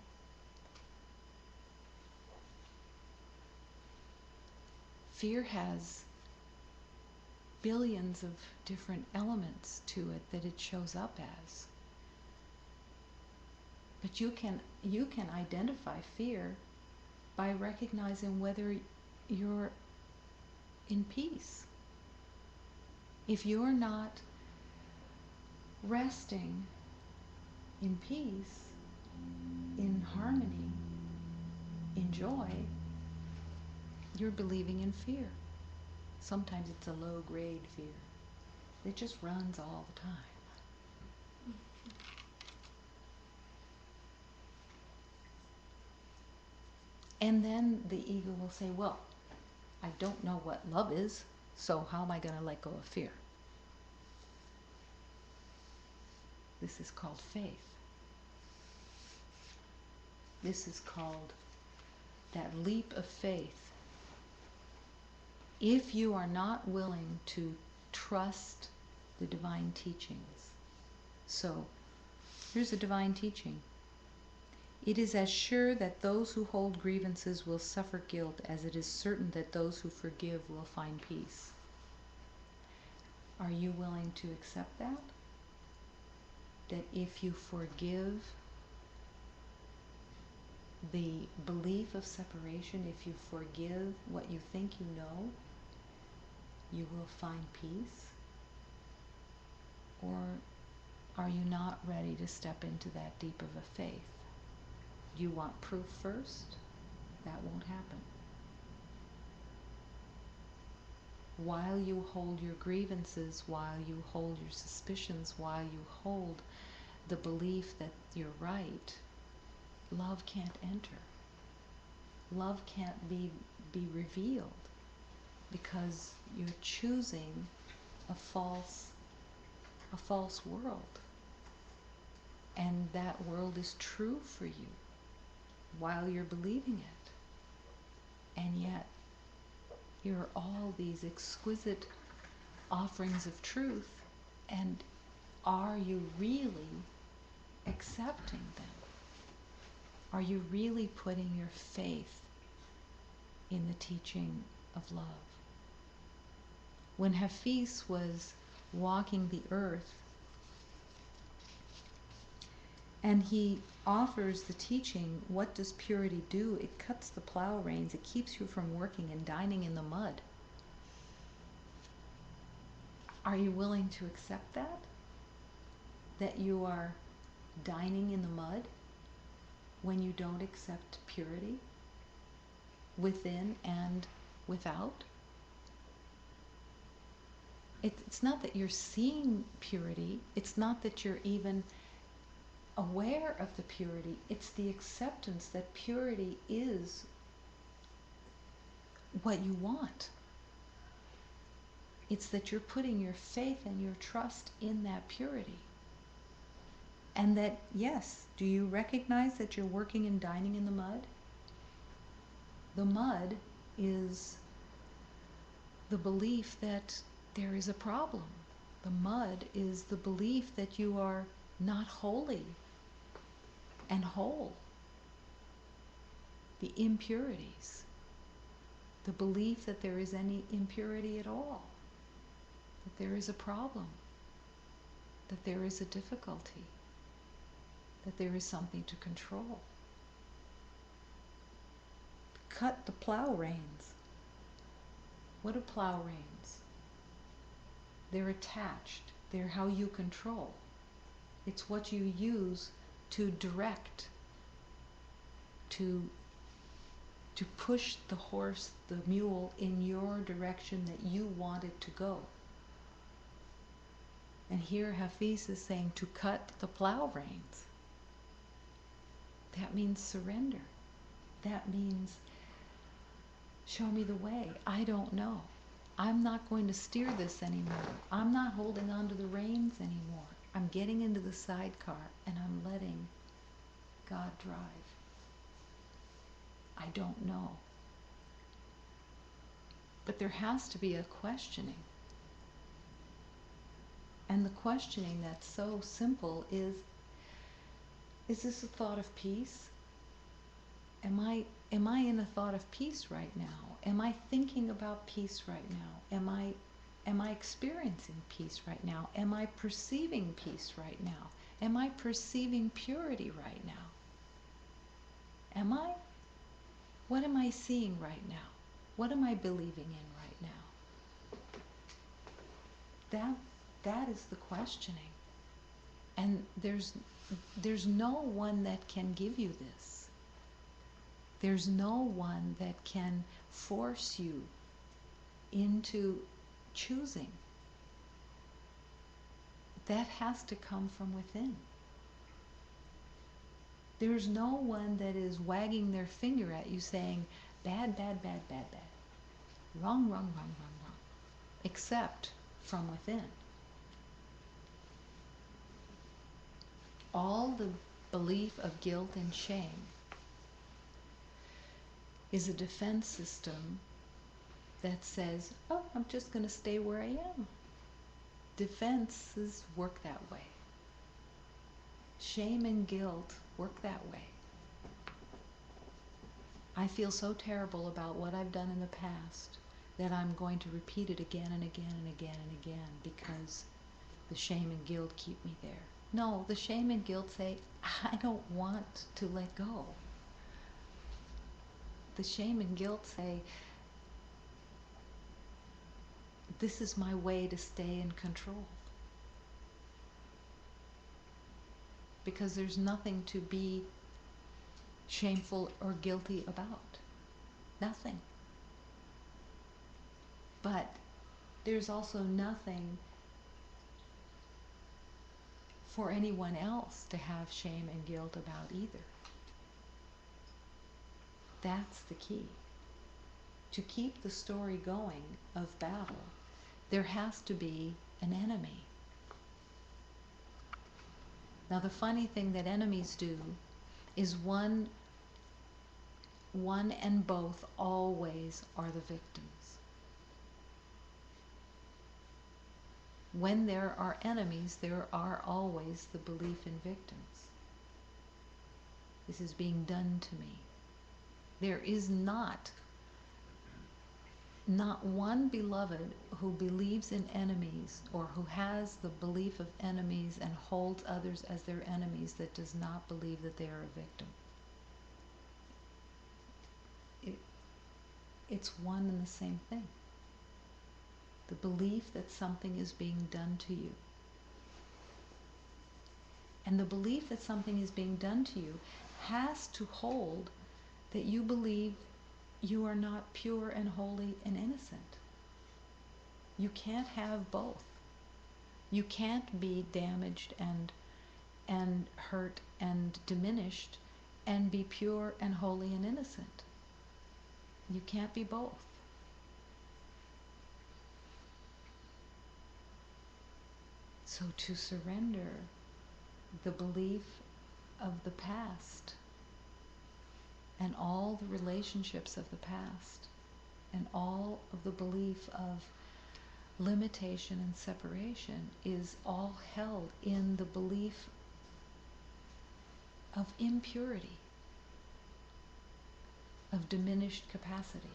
Fear has billions of different elements to it that it shows up as. But you can identify fear by recognizing whether you're in peace. If you're not resting in peace, in harmony, in joy, you're believing in fear. Sometimes it's a low-grade fear. It just runs all the time. And then the ego will say, well, I don't know what love is, so how am I going to let go of fear? This is called faith. This is called that leap of faith. If you are not willing to trust the divine teachings. So, here's a divine teaching. It is as sure that those who hold grievances will suffer guilt as it is certain that those who forgive will find peace. Are you willing to accept that? That if you forgive the belief of separation, if you forgive what you think you know, you will find peace? Or are you not ready to step into that deep of a faith? You want proof first? That won't happen. While you hold your grievances, while you hold your suspicions, while you hold the belief that you're right, love can't enter. Love can't be revealed because you're choosing a false world. And that world is true for you while you're believing it. And yet, you're all these exquisite offerings of truth, and are you really accepting them? Are you really putting your faith in the teaching of love? When Hafiz was walking the earth, and he offers the teaching, what does purity do? It cuts the plow reins. It keeps you from working and dining in the mud. Are you willing to accept that? That you are dining in the mud when you don't accept purity within and without? It's not that you're seeing purity. It's not that you're even aware of the purity. It's the acceptance that purity is what you want. It's that you're putting your faith and your trust in that purity. And that, yes, do you recognize that you're working and dining in the mud? The mud is the belief that there is a problem. The mud is the belief that you are not holy and whole. The impurities. The belief that there is any impurity at all. That there is a problem. That there is a difficulty. That there is something to control. Cut the plow reins. What are plow reins? They're attached. They're how you control. It's what you use to direct, to push the horse, the mule, in your direction that you want it to go. And here Hafiz is saying to cut the plow reins. That means surrender. That means show me the way. I don't know. I'm not going to steer this anymore. I'm not holding on to the reins anymore. I'm getting into the sidecar and I'm letting God drive. I don't know. But there has to be a questioning. And the questioning that's so simple is this a thought of peace? Am I in a thought of peace right now? Am I thinking about peace right now? Am I experiencing peace right now? Am I perceiving peace right now? Am I perceiving purity right now? Am I? What am I seeing right now? What am I believing in right now? That is the questioning. And there's no one that can give you this. There's no one that can force you into choosing. That has to come from within. There's no one that is wagging their finger at you saying, bad, bad, bad, bad, bad. Wrong, wrong, wrong, wrong, wrong. Except from within. All the belief of guilt and shame is a defense system that says, oh, I'm just going to stay where I am. Defenses work that way. Shame and guilt work that way. I feel so terrible about what I've done in the past that I'm going to repeat it again and again and again and again because the shame and guilt keep me there. No, the shame and guilt say, I don't want to let go. The shame and guilt say, this is my way to stay in control. Because there's nothing to be shameful or guilty about. Nothing. But there's also nothing for anyone else to have shame and guilt about either. That's the key. To keep the story going of battle, there has to be an enemy. Now the funny thing that enemies do is one and both always are the victims. When there are enemies, there are always the belief in victims. This is being done to me. There is not one beloved who believes in enemies or who has the belief of enemies and holds others as their enemies that does not believe that they are a victim. It's one and the same thing. The belief that something is being done to you. And the belief that something is being done to you has to hold that you believe you are not pure and holy and innocent. You can't have both. You can't be damaged and and hurt and diminished and be pure and holy and innocent. You can't be both. So to surrender the belief of the past and all the relationships of the past and all of the belief of limitation and separation is all held in the belief of impurity, of diminished capacity.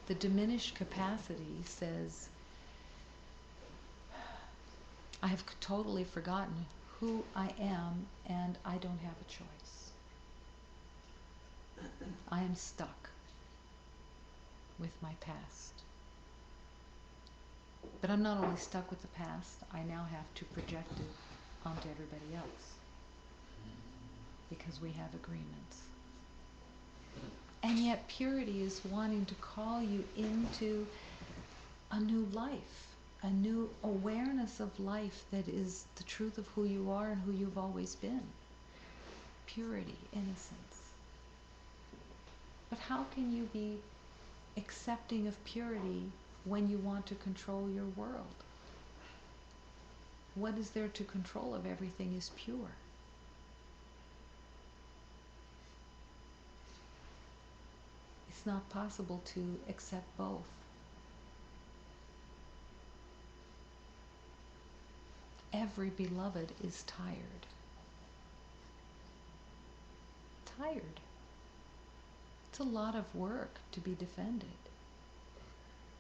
The diminished capacity says, I have totally forgotten who I am and I don't have a choice. I am stuck with my past. But I'm not only stuck with the past, I now have to project it onto everybody else because we have agreements. And yet purity is wanting to call you into a new life, a new awareness of life that is the truth of who you are and who you've always been. Purity, innocence. But how can you be accepting of purity when you want to control your world? What is there to control if everything is pure? It's not possible to accept both. Every beloved is tired. Tired. It's a lot of work to be defended.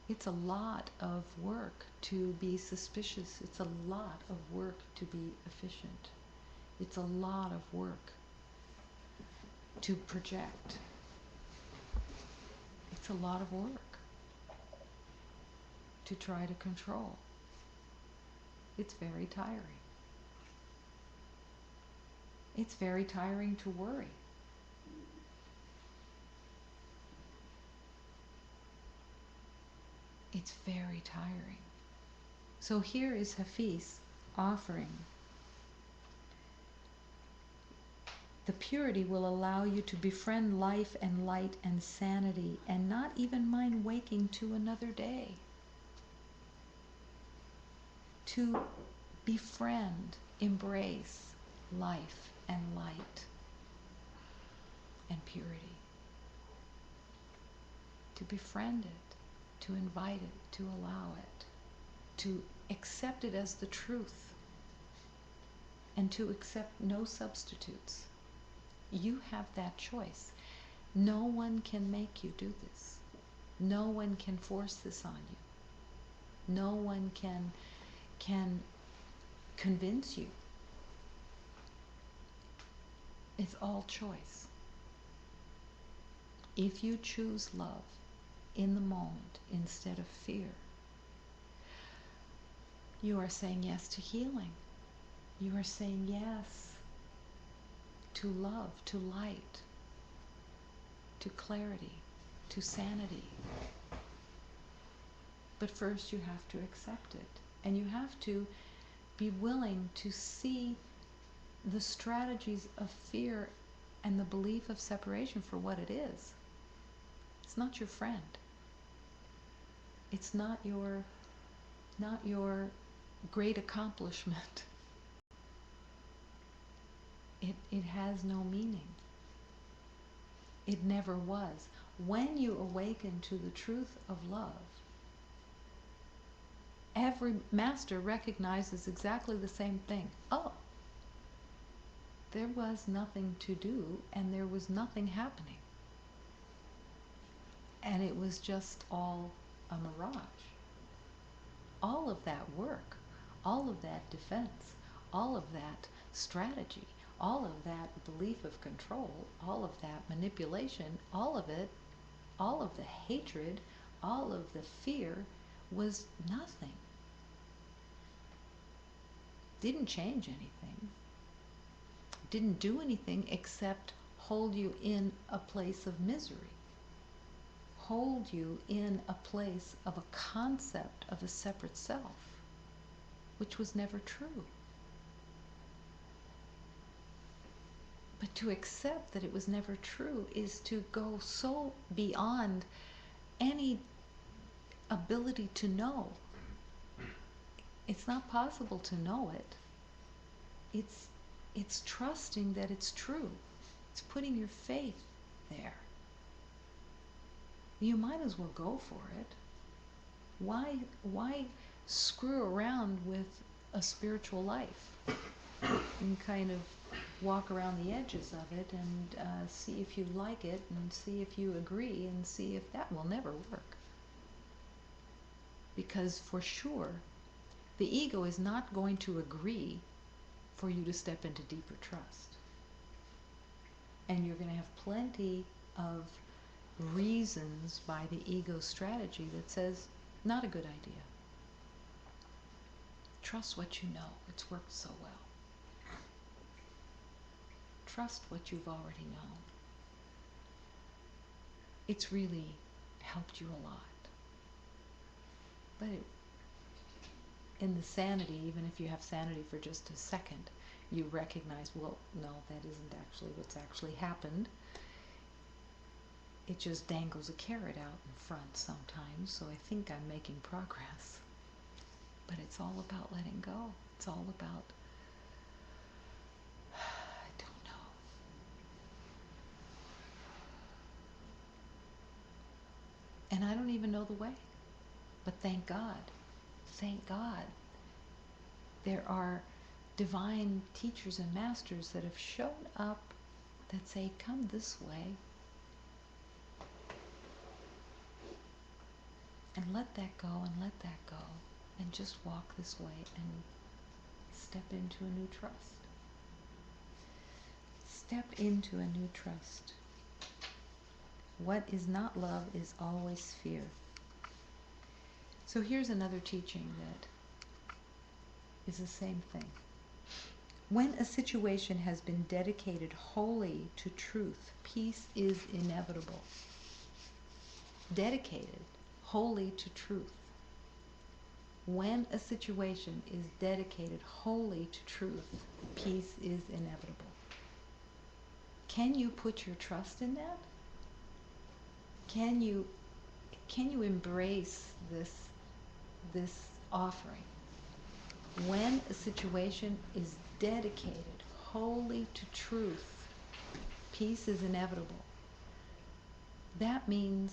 It's a lot of work to be suspicious. It's a lot of work to be efficient. It's a lot of work to project. It's a lot of work to try to control. It's very tiring. It's very tiring to worry. It's very tiring. So here is Hafiz offering. The purity will allow you to befriend life and light and sanity and not even mind waking to another day. To befriend, embrace life and light and purity. To befriend it, to invite it, to allow it, to accept it as the truth, and to accept no substitutes. You have that choice. No one can make you do this. No one can force this on you. No one can convince you. It's all choice. If you choose love in the moment instead of fear, you are saying yes to healing. You are saying yes to love, to light, to clarity, to sanity. But first you have to accept it. And you have to be willing to see the strategies of fear and the belief of separation for what it is. It's not your friend. It's not your great accomplishment. It has no meaning. It never was. When you awaken to the truth of love, every master recognizes exactly the same thing. Oh, there was nothing to do and there was nothing happening. And it was just all a mirage. All of that work, all of that defense, all of that strategy, all of that belief of control, all of that manipulation, all of it, all of the hatred, all of the fear was nothing. Didn't change anything. Didn't do anything except hold you in a place of misery. hold you in a place of a concept of a separate self, which was never true. But to accept that it was never true is to go so beyond any ability to know. It's not possible to know it. It's trusting that it's true. It's putting your faith there. You might as well go for it. Why screw around with a spiritual life and kind of walk around the edges of it and see if you like it and see if you agree and see if that will never work? Because for sure, the ego is not going to agree for you to step into deeper trust. And you're going to have plenty of reasons by the ego strategy that says, not a good idea. Trust what you know. It's worked so well. Trust what you've already known. It's really helped you a lot. But in the sanity, even if you have sanity for just a second, you recognize, well, no, that isn't actually what's actually happened. It just dangles a carrot out in front sometimes, so I think I'm making progress. But it's all about letting go. It's all about, I don't know. And I don't even know the way. But thank God, there are divine teachers and masters that have shown up that say, come this way. And let that go and let that go. And just walk this way and step into a new trust. Step into a new trust. What is not love is always fear. So here's another teaching that is the same thing. When a situation has been dedicated wholly to truth, peace is inevitable. Dedicated wholly to truth. When a situation is dedicated wholly to truth, peace is inevitable. Can you put your trust in that? Can you embrace this offering? When a situation is dedicated wholly to truth, peace is inevitable. That means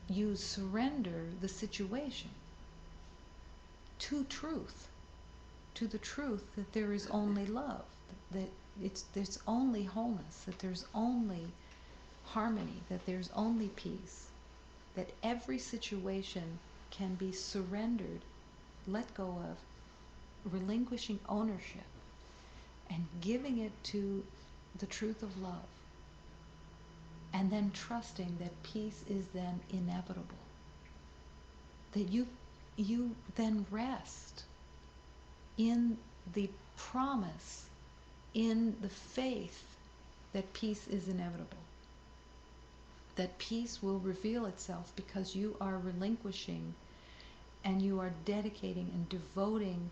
you surrender the situation to truth, to the truth that there is only love, that there's only wholeness, that there's only harmony, that there's only peace, that every situation can be surrendered, let go of, relinquishing ownership, and giving it to the truth of love, and then trusting that peace is then inevitable, that you then rest in the promise, in the faith that peace is inevitable, that peace will reveal itself because you are relinquishing and you are dedicating and devoting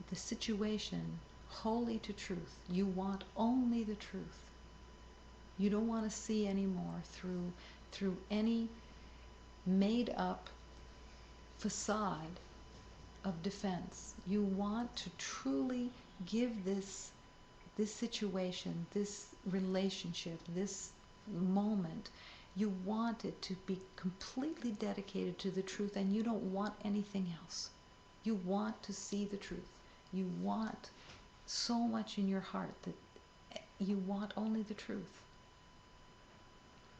the situation wholly to truth. You want only the truth. You don't want to see anymore through any made up facade of defense. You want to truly give this situation, this relationship, this moment, you want it to be completely dedicated to the truth, and you don't want anything else. You want to see the truth. You want so much in your heart that you want only the truth.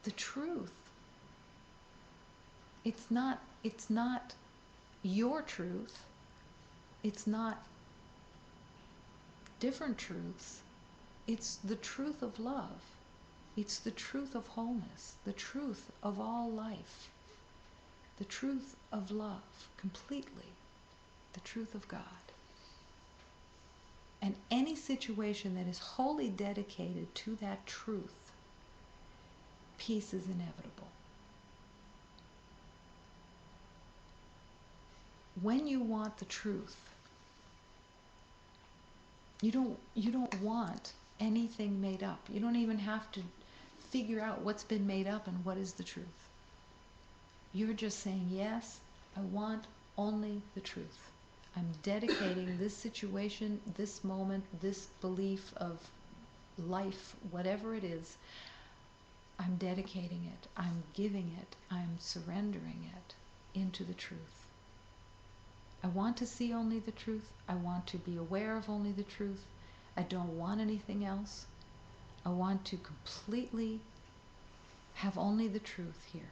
The truth. It's not your truth. It's not different truths. It's the truth of love. It's the truth of wholeness, the truth of all life, the truth of love completely, the truth of God. And any situation that is wholly dedicated to that truth, peace is inevitable. When you want the truth, you don't want anything made up. You don't even have to figure out what's been made up and what is the truth. You're just saying, yes, I want only the truth. I'm dedicating this situation, this moment, this belief of life, whatever it is, I'm dedicating it, I'm giving it, I'm surrendering it into the truth. I want to see only the truth. I want to be aware of only the truth. I don't want anything else. I want to completely have only the truth here.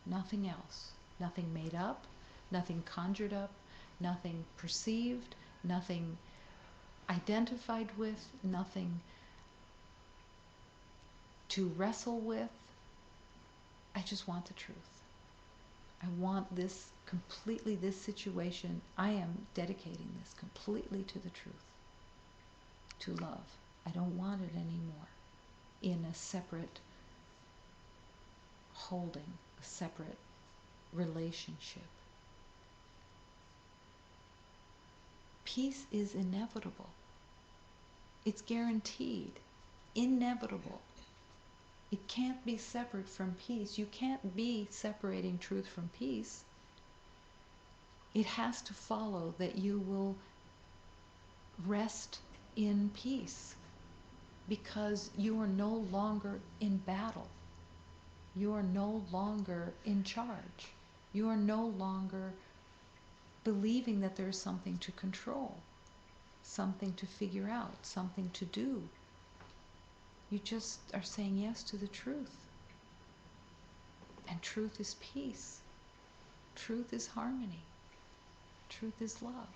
Nothing else. Nothing made up, nothing conjured up, nothing perceived, nothing identified with, nothing to wrestle with. I just want the truth. I want this completely, this situation, I am dedicating this completely to the truth, to love. I don't want it anymore in a separate holding, a separate relationship. Peace is inevitable. It's guaranteed, inevitable. It can't be separate from peace. You can't be separating truth from peace. It has to follow that you will rest in peace because you are no longer in battle. You are no longer in charge. You are no longer believing that there is something to control, something to figure out, something to do. You just are saying yes to the truth. And truth is peace. Truth is harmony. Truth is love.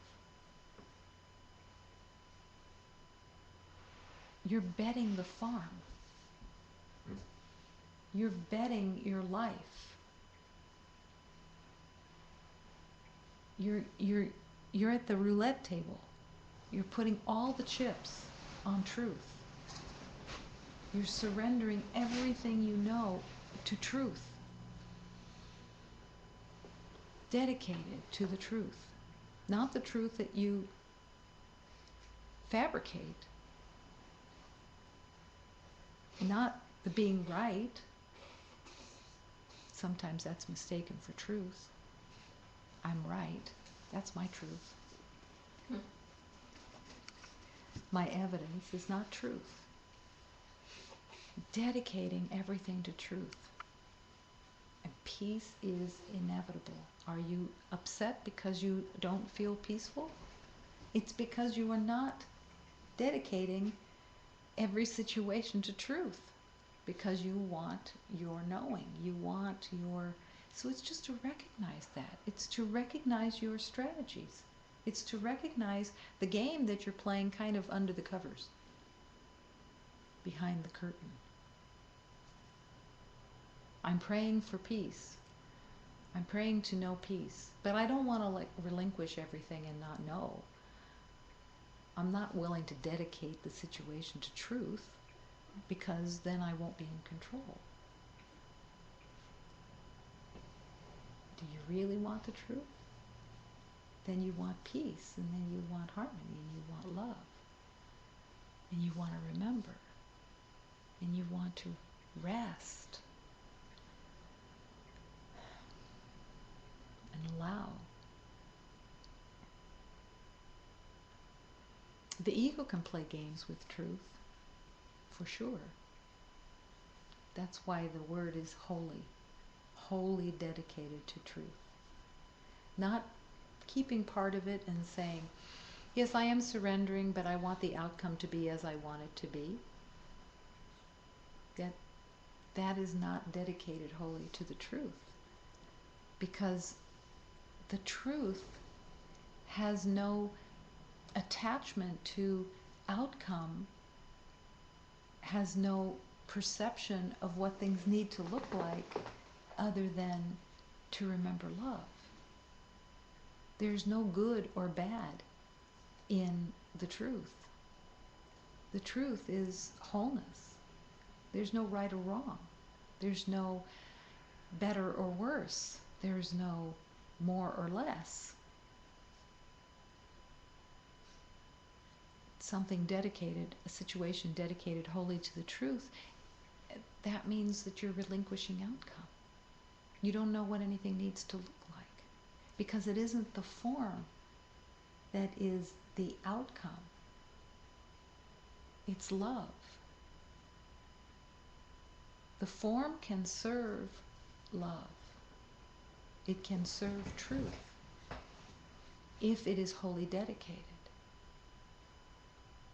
You're betting the farm. You're betting your life. You're at the roulette table. You're putting all the chips on truth. You're surrendering everything you know to truth. Dedicated to the truth. Not the truth that you fabricate. Not the being right. Sometimes that's mistaken for truth. I'm right. That's my truth. My evidence is not truth. Dedicating everything to truth. And peace is inevitable. Are you upset because you don't feel peaceful? It's because you are not dedicating every situation to truth. Because you want your knowing. You want your... So it's just to recognize that. It's to recognize your strategies. It's to recognize the game that you're playing kind of under the covers. Behind the curtain. I'm praying for peace. I'm praying to know peace. But I don't want to relinquish everything and not know. I'm not willing to dedicate the situation to truth because then I won't be in control. Do you really want the truth? Then you want peace, and then you want harmony, and you want love. And you want to remember. And you want to rest. And allow. The ego can play games with truth, for sure. That's why the word is holy. Wholly dedicated to truth. Not keeping part of it and saying, yes, I am surrendering, but I want the outcome to be as I want it to be. That is not dedicated wholly to the truth. Because the truth has no attachment to outcome, has no perception of what things need to look like other than to remember love. There's no good or bad in the truth. The truth is wholeness. There's no right or wrong. There's no better or worse. There's no more or less. Something dedicated, a situation dedicated wholly to the truth, that means that you're relinquishing outcome. You don't know what anything needs to look like, because it isn't the form that is the outcome. It's love. The form can serve love. It can serve truth if it is wholly dedicated.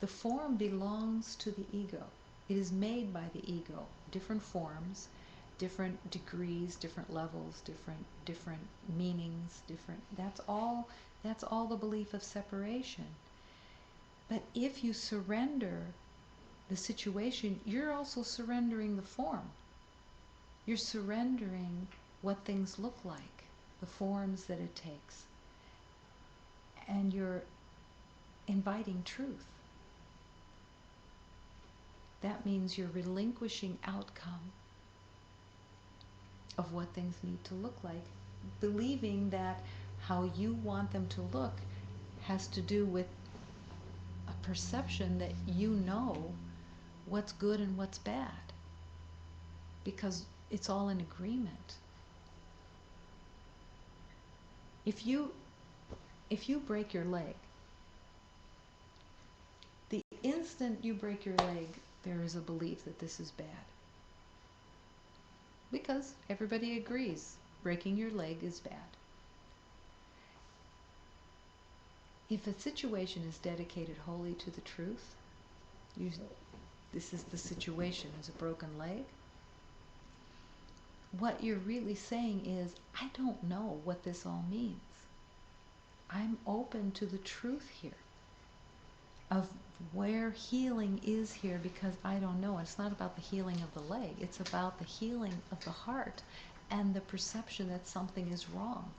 The form belongs to the ego. It is made by the ego. Different forms, different degrees, different levels, different meanings, that's all the belief of separation. But if you surrender the situation, you're also surrendering the form. You're surrendering what things look like, the forms that it takes. And you're inviting truth. That means you're relinquishing outcome of what things need to look like, believing that how you want them to look has to do with a perception that you know what's good and what's bad, because it's all in agreement. If you break your leg, the instant you break your leg, there is a belief that this is bad. Because everybody agrees breaking your leg is bad. If a situation is dedicated wholly to the truth, this is the situation, is a broken leg, what you're really saying is, I don't know what this all means. I'm open to the truth here of where healing is here, because I don't know. It's not about the healing of the leg. It's about the healing of the heart and the perception that something is wrong.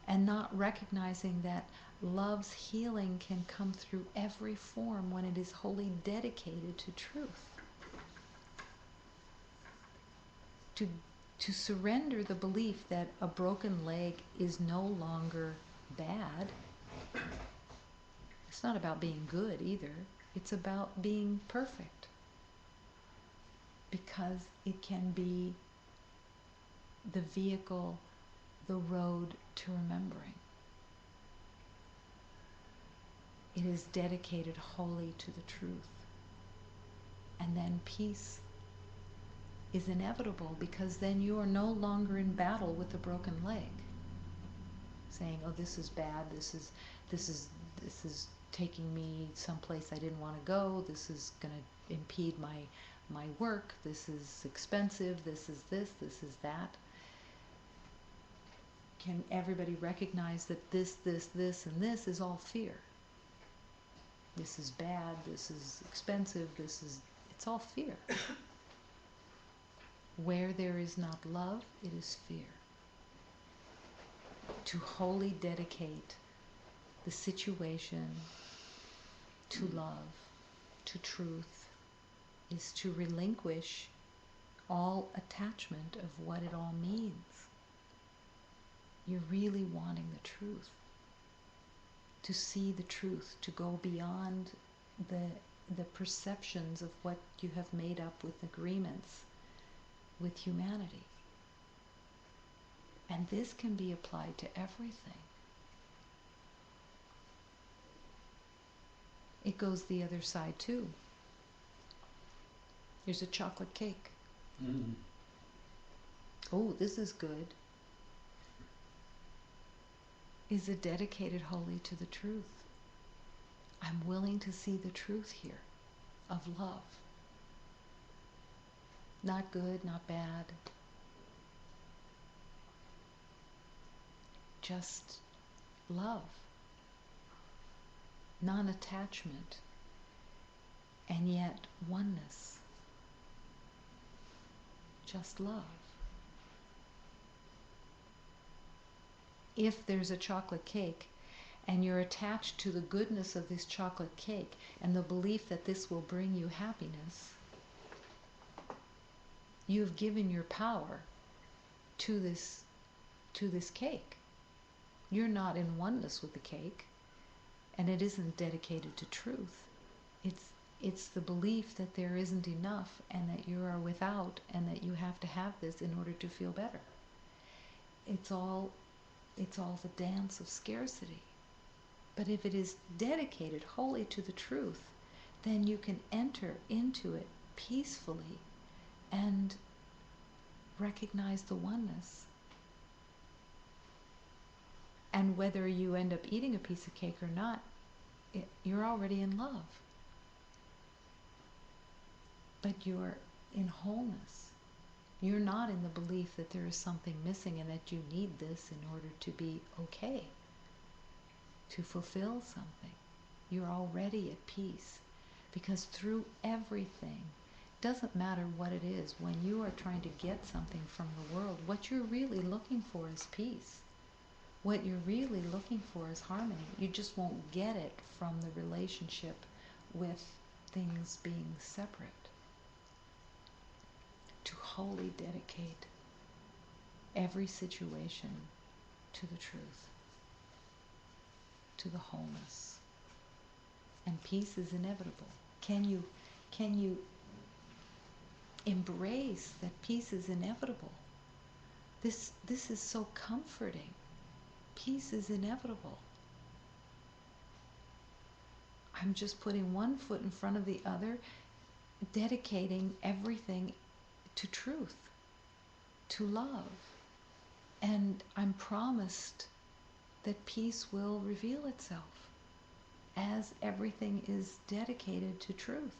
And not recognizing that love's healing can come through every form when it is wholly dedicated to truth. To surrender the belief that a broken leg is no longer bad. It's not about being good either. It's about being perfect. Because it can be the vehicle, the road to remembering. It is dedicated wholly to the truth. And then peace is inevitable, because then you are no longer in battle with the broken leg, saying, oh, this is bad, this is taking me someplace I didn't want to go, this is going to impede my work, this is expensive, this is that. Can everybody recognize that this, and this is all fear? This is bad, this is expensive, it's all fear. Where there is not love, it is fear. To wholly dedicate the situation to love, to truth, is to relinquish all attachment of what it all means. You're really wanting the truth. To see the truth, to go beyond the perceptions of what you have made up with agreements with humanity. And this can be applied to everything. It goes the other side too. There's a chocolate cake. Mm-hmm. Oh, this is good. Is it dedicated wholly to the truth? I'm willing to see the truth here of love. Not good, not bad. Just love. Non-attachment. And yet oneness. Just love. If there's a chocolate cake and you're attached to the goodness of this chocolate cake and the belief that this will bring you happiness, you have given your power to this cake. You're not in oneness with the cake, and it isn't dedicated to truth. It's the belief that there isn't enough and that you are without and that you have to have this in order to feel better. It's all the dance of scarcity. But if it is dedicated wholly to the truth, then you can enter into it peacefully and recognize the oneness. And whether you end up eating a piece of cake or not, you're already in love. But you're in wholeness. You're not in the belief that there is something missing and that you need this in order to be okay, to fulfill something. You're already at peace, because through everything, doesn't matter what it is, when you are trying to get something from the world, what you're really looking for is peace. What you're really looking for is harmony. You just won't get it from the relationship with things being separate. To wholly dedicate every situation to the truth, to the wholeness. And peace is inevitable. Can you embrace that peace is inevitable? This is so comforting. Peace is inevitable. I'm just putting one foot in front of the other, dedicating everything to truth, to love. And I'm promised that peace will reveal itself as everything is dedicated to truth.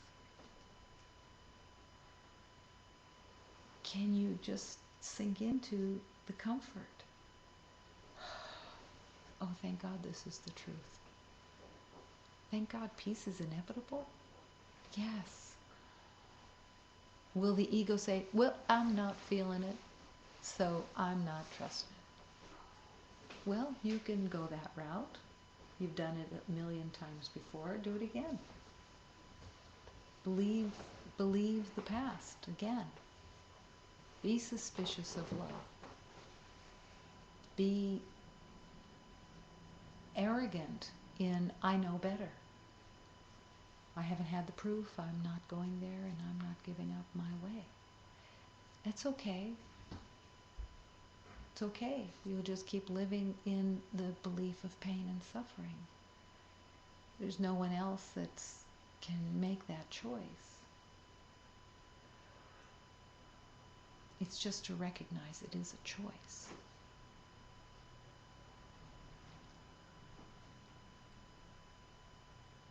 Can you just sink into the comfort? Oh, thank God this is the truth. Thank God peace is inevitable? Yes. Will the ego say, well, I'm not feeling it, so I'm not trusting it? Well, you can go that route. You've done it a million times before. Do it again. Believe the past again. Be suspicious of love. Be arrogant in, I know better. I haven't had the proof, I'm not going there, and I'm not giving up my way. It's okay. It's okay. You'll just keep living in the belief of pain and suffering. There's no one else that can make that choice. It's just to recognize it is a choice.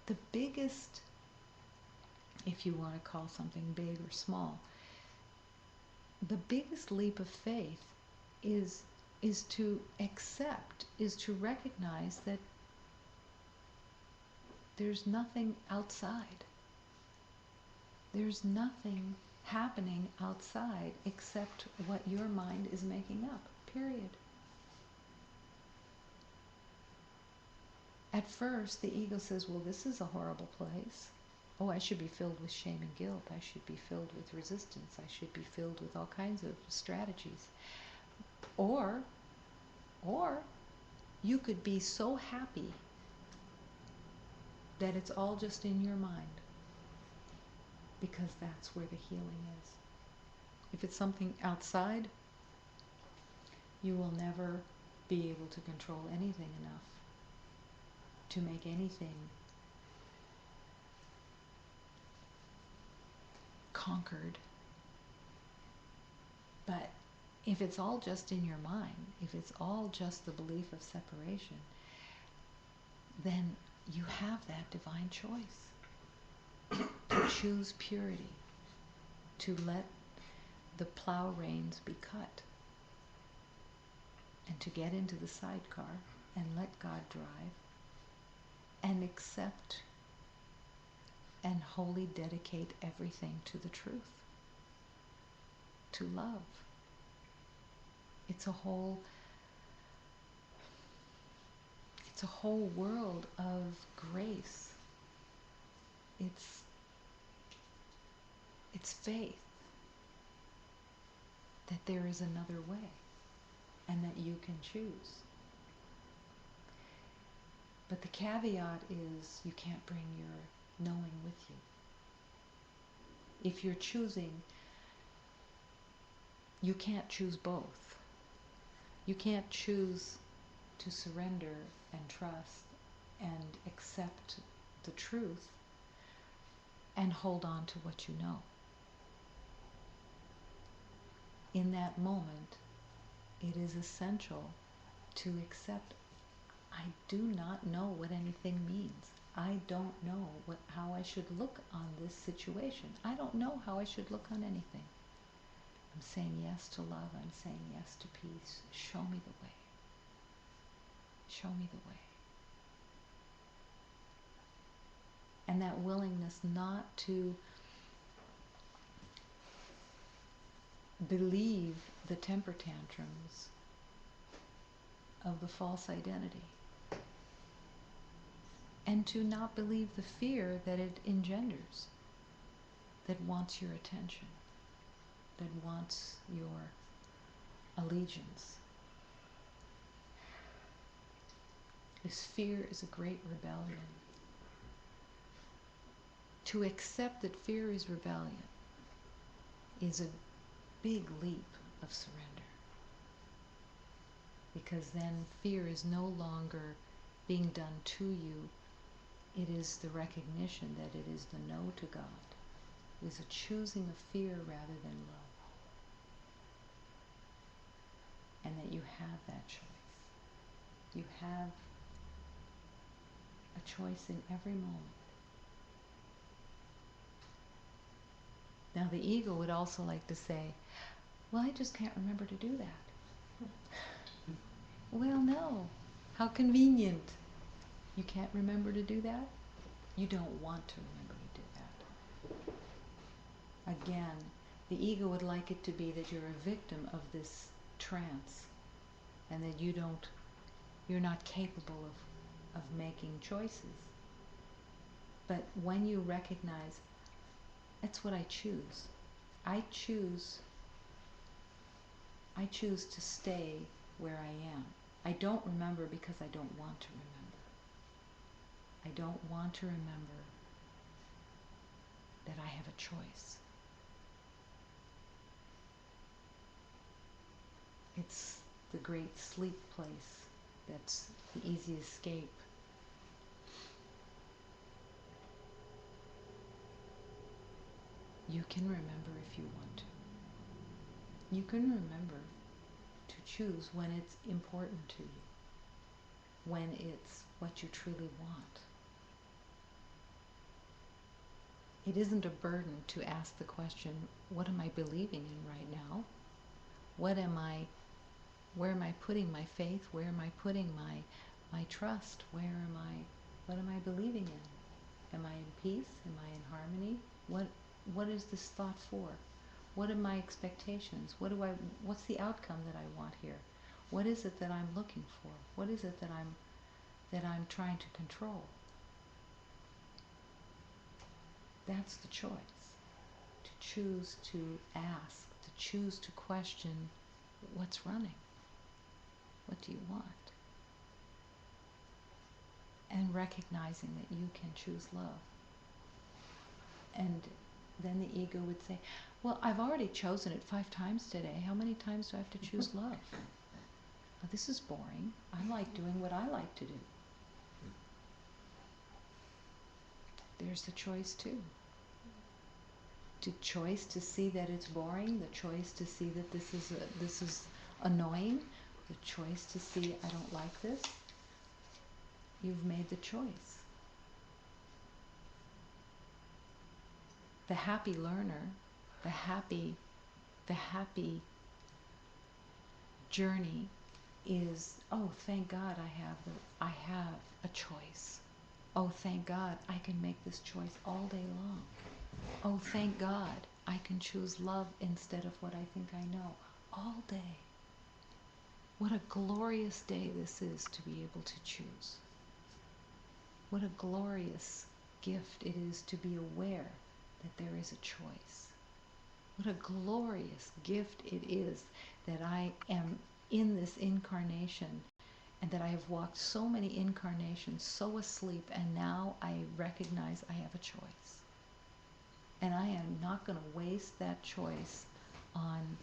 The biggest, if you want to call something big or small, the biggest leap of faith is to accept, is to recognize that there's nothing outside. There's nothing happening outside except what your mind is making up, period. At first, the ego says, well, this is a horrible place. Oh, I should be filled with shame and guilt. I should be filled with resistance. I should be filled with all kinds of strategies. Or you could be so happy that it's all just in your mind, because that's where the healing is. If it's something outside, you will never be able to control anything enough to make anything conquered. But if it's all just in your mind, if it's all just the belief of separation, then you have that divine choice to choose purity, to let the plow reins be cut, and to get into the sidecar and let God drive, and accept and wholly dedicate everything to the truth, to love. It's a whole world of grace. It's faith. that there is another way and that you can choose. But the caveat is you can't bring your knowing with you. If you're choosing, you can't choose both. You can't choose to surrender and trust and accept the truth and hold on to what you know. In that moment, it is essential to accept, I do not know what anything means. I don't know how I should look on this situation. I don't know how I should look on anything. I'm saying yes to love. I'm saying yes to peace. Show me the way. Show me the way. And that willingness not to believe the temper tantrums of the false identity, and to not believe the fear that it engenders, that wants your attention, that wants your allegiance. This fear is a great rebellion. To accept that fear is rebellion is a big leap of surrender. Because then fear is no longer being done to you. It is the recognition that it is the no to God. It is a choosing of fear rather than love. And that you have that choice. You have a choice in every moment. Now the ego would also like to say, well, I just can't remember to do that. Well, no. How convenient. You can't remember to do that? You don't want to remember to do that. Again, the ego would like it to be that you're a victim of this trance and that you're not capable of making choices. But when you recognize, that's what I choose. I choose to stay where I am. I don't remember because I don't want to remember. I don't want to remember that I have a choice. It's the great sleep place that's the easy escape. You can remember if you want to. You can remember to choose when it's important to you, when it's what you truly want. It isn't a burden to ask the question, what am I believing in right now? Where am I putting my faith? Where am I putting my trust? What am I believing in? Am I in peace? Am I in harmony? What is this thought for? What are my expectations? What's the outcome that I want here? What is it that I'm looking for? What is it that I'm trying to control? That's the choice. To choose to ask, to choose to question what's running. What do you want? And recognizing that you can choose love. And then the ego would say, well, I've already chosen it 5 times today. How many times do I have to choose love? Well, this is boring. I like doing what I like to do. There's the choice too. The choice to see that it's boring, the choice to see that this is annoying, the choice to see I don't like this. You've made the choice. The happy learner, the happy journey is, oh, thank God I have a choice. Oh, thank God I can make this choice all day long. Oh, thank God I can choose love instead of what I think I know all day. What a glorious day this is to be able to choose. What a glorious gift it is to be aware that there is a choice. What a glorious gift it is that I am in this incarnation and that I have walked so many incarnations so asleep, and now I recognize I have a choice. And I am not going to waste that choice on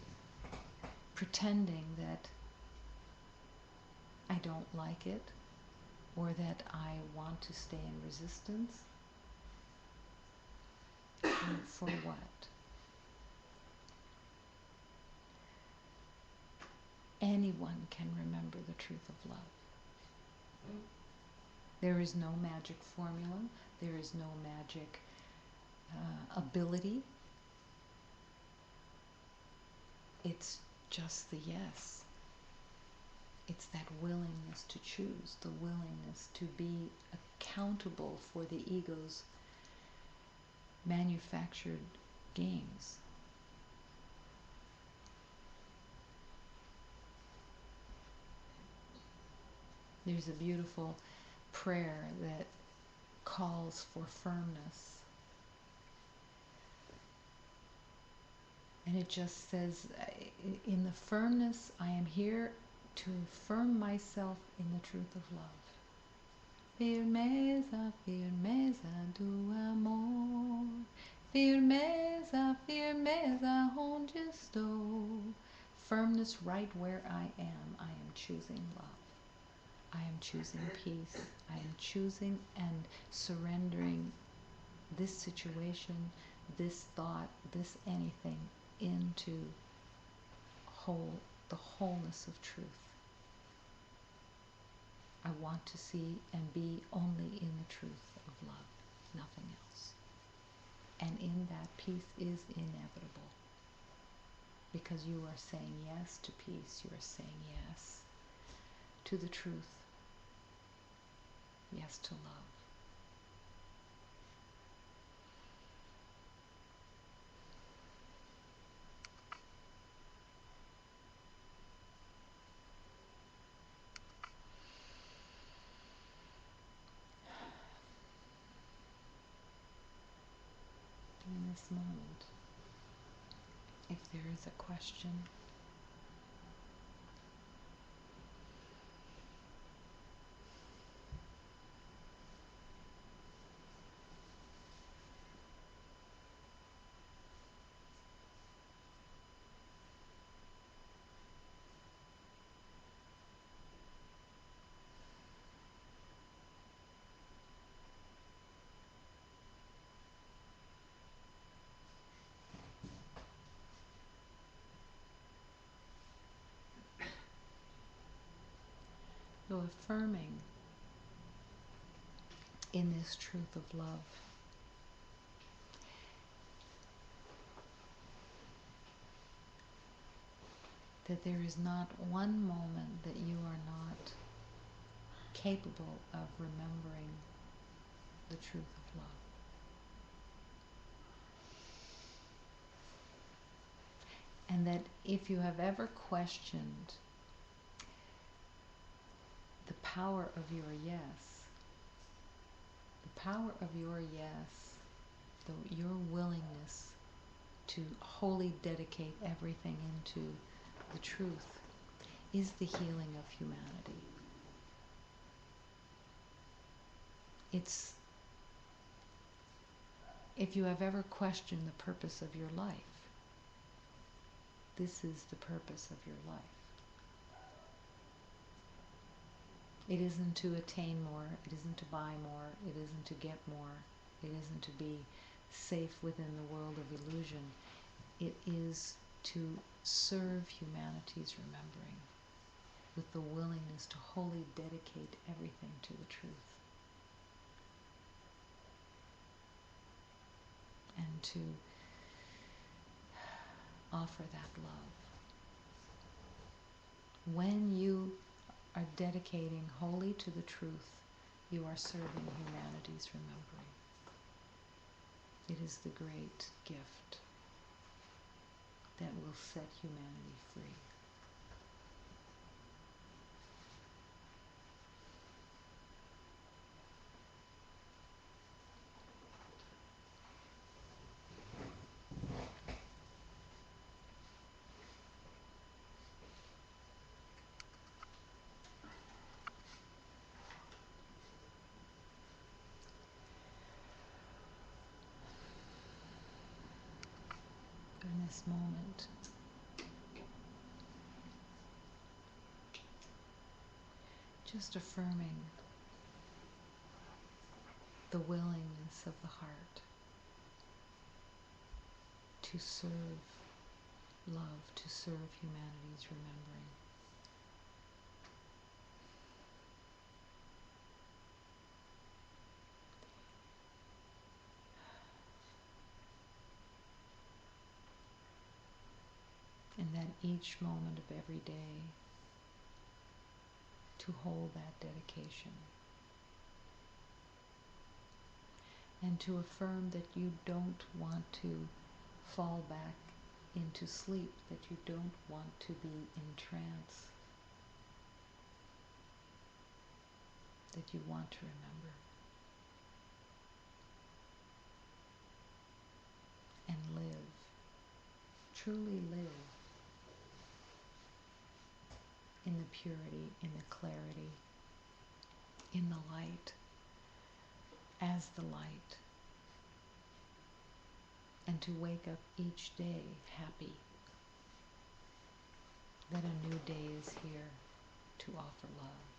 pretending that I don't like it or that I want to stay in resistance. And for what? Anyone can remember the truth of love. There is no magic formula. There is no magic ability. It's just the yes. It's that willingness to choose, the willingness to be accountable for the ego's manufactured games. There's a beautiful prayer that calls for firmness. And it just says, in the firmness, I am here to affirm myself in the truth of love. Firmeza, firmeza do amor. Firmeza, firmeza onde estou. Firmness right where I am choosing love. I am choosing peace. I am choosing and surrendering this situation, this thought, this anything into the wholeness of truth. I want to see and be only in the truth of love, nothing else. And in that, peace is inevitable. Because you are saying yes to peace, you are saying yes to the truth, yes to love. In this moment, if there is a question, so affirming in this truth of love, that there is not one moment that you are not capable of remembering the truth of love. And that if you have ever questioned the power of your yes, the power of your yes, your willingness to wholly dedicate everything into the truth, is the healing of humanity. It's, if you have ever questioned the purpose of your life, this is the purpose of your life. It isn't to attain more, it isn't to buy more, it isn't to get more, it isn't to be safe within the world of illusion. It is to serve humanity's remembering with the willingness to wholly dedicate everything to the truth. And to offer that love. When you are dedicating wholly to the truth, you are serving humanity's remembering. It is the great gift that will set humanity free. this moment. Just affirming the willingness of the heart to serve love, to serve humanity's remembering. And that each moment of every day to hold that dedication. And to affirm that you don't want to fall back into sleep, that you don't want to be in trance, that you want to remember. And live, truly live in the purity, in the clarity, in the light, as the light. And to wake up each day happy that a new day is here to offer love,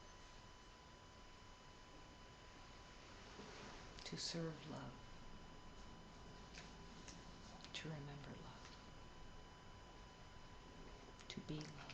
to serve love, to remember love, to be love.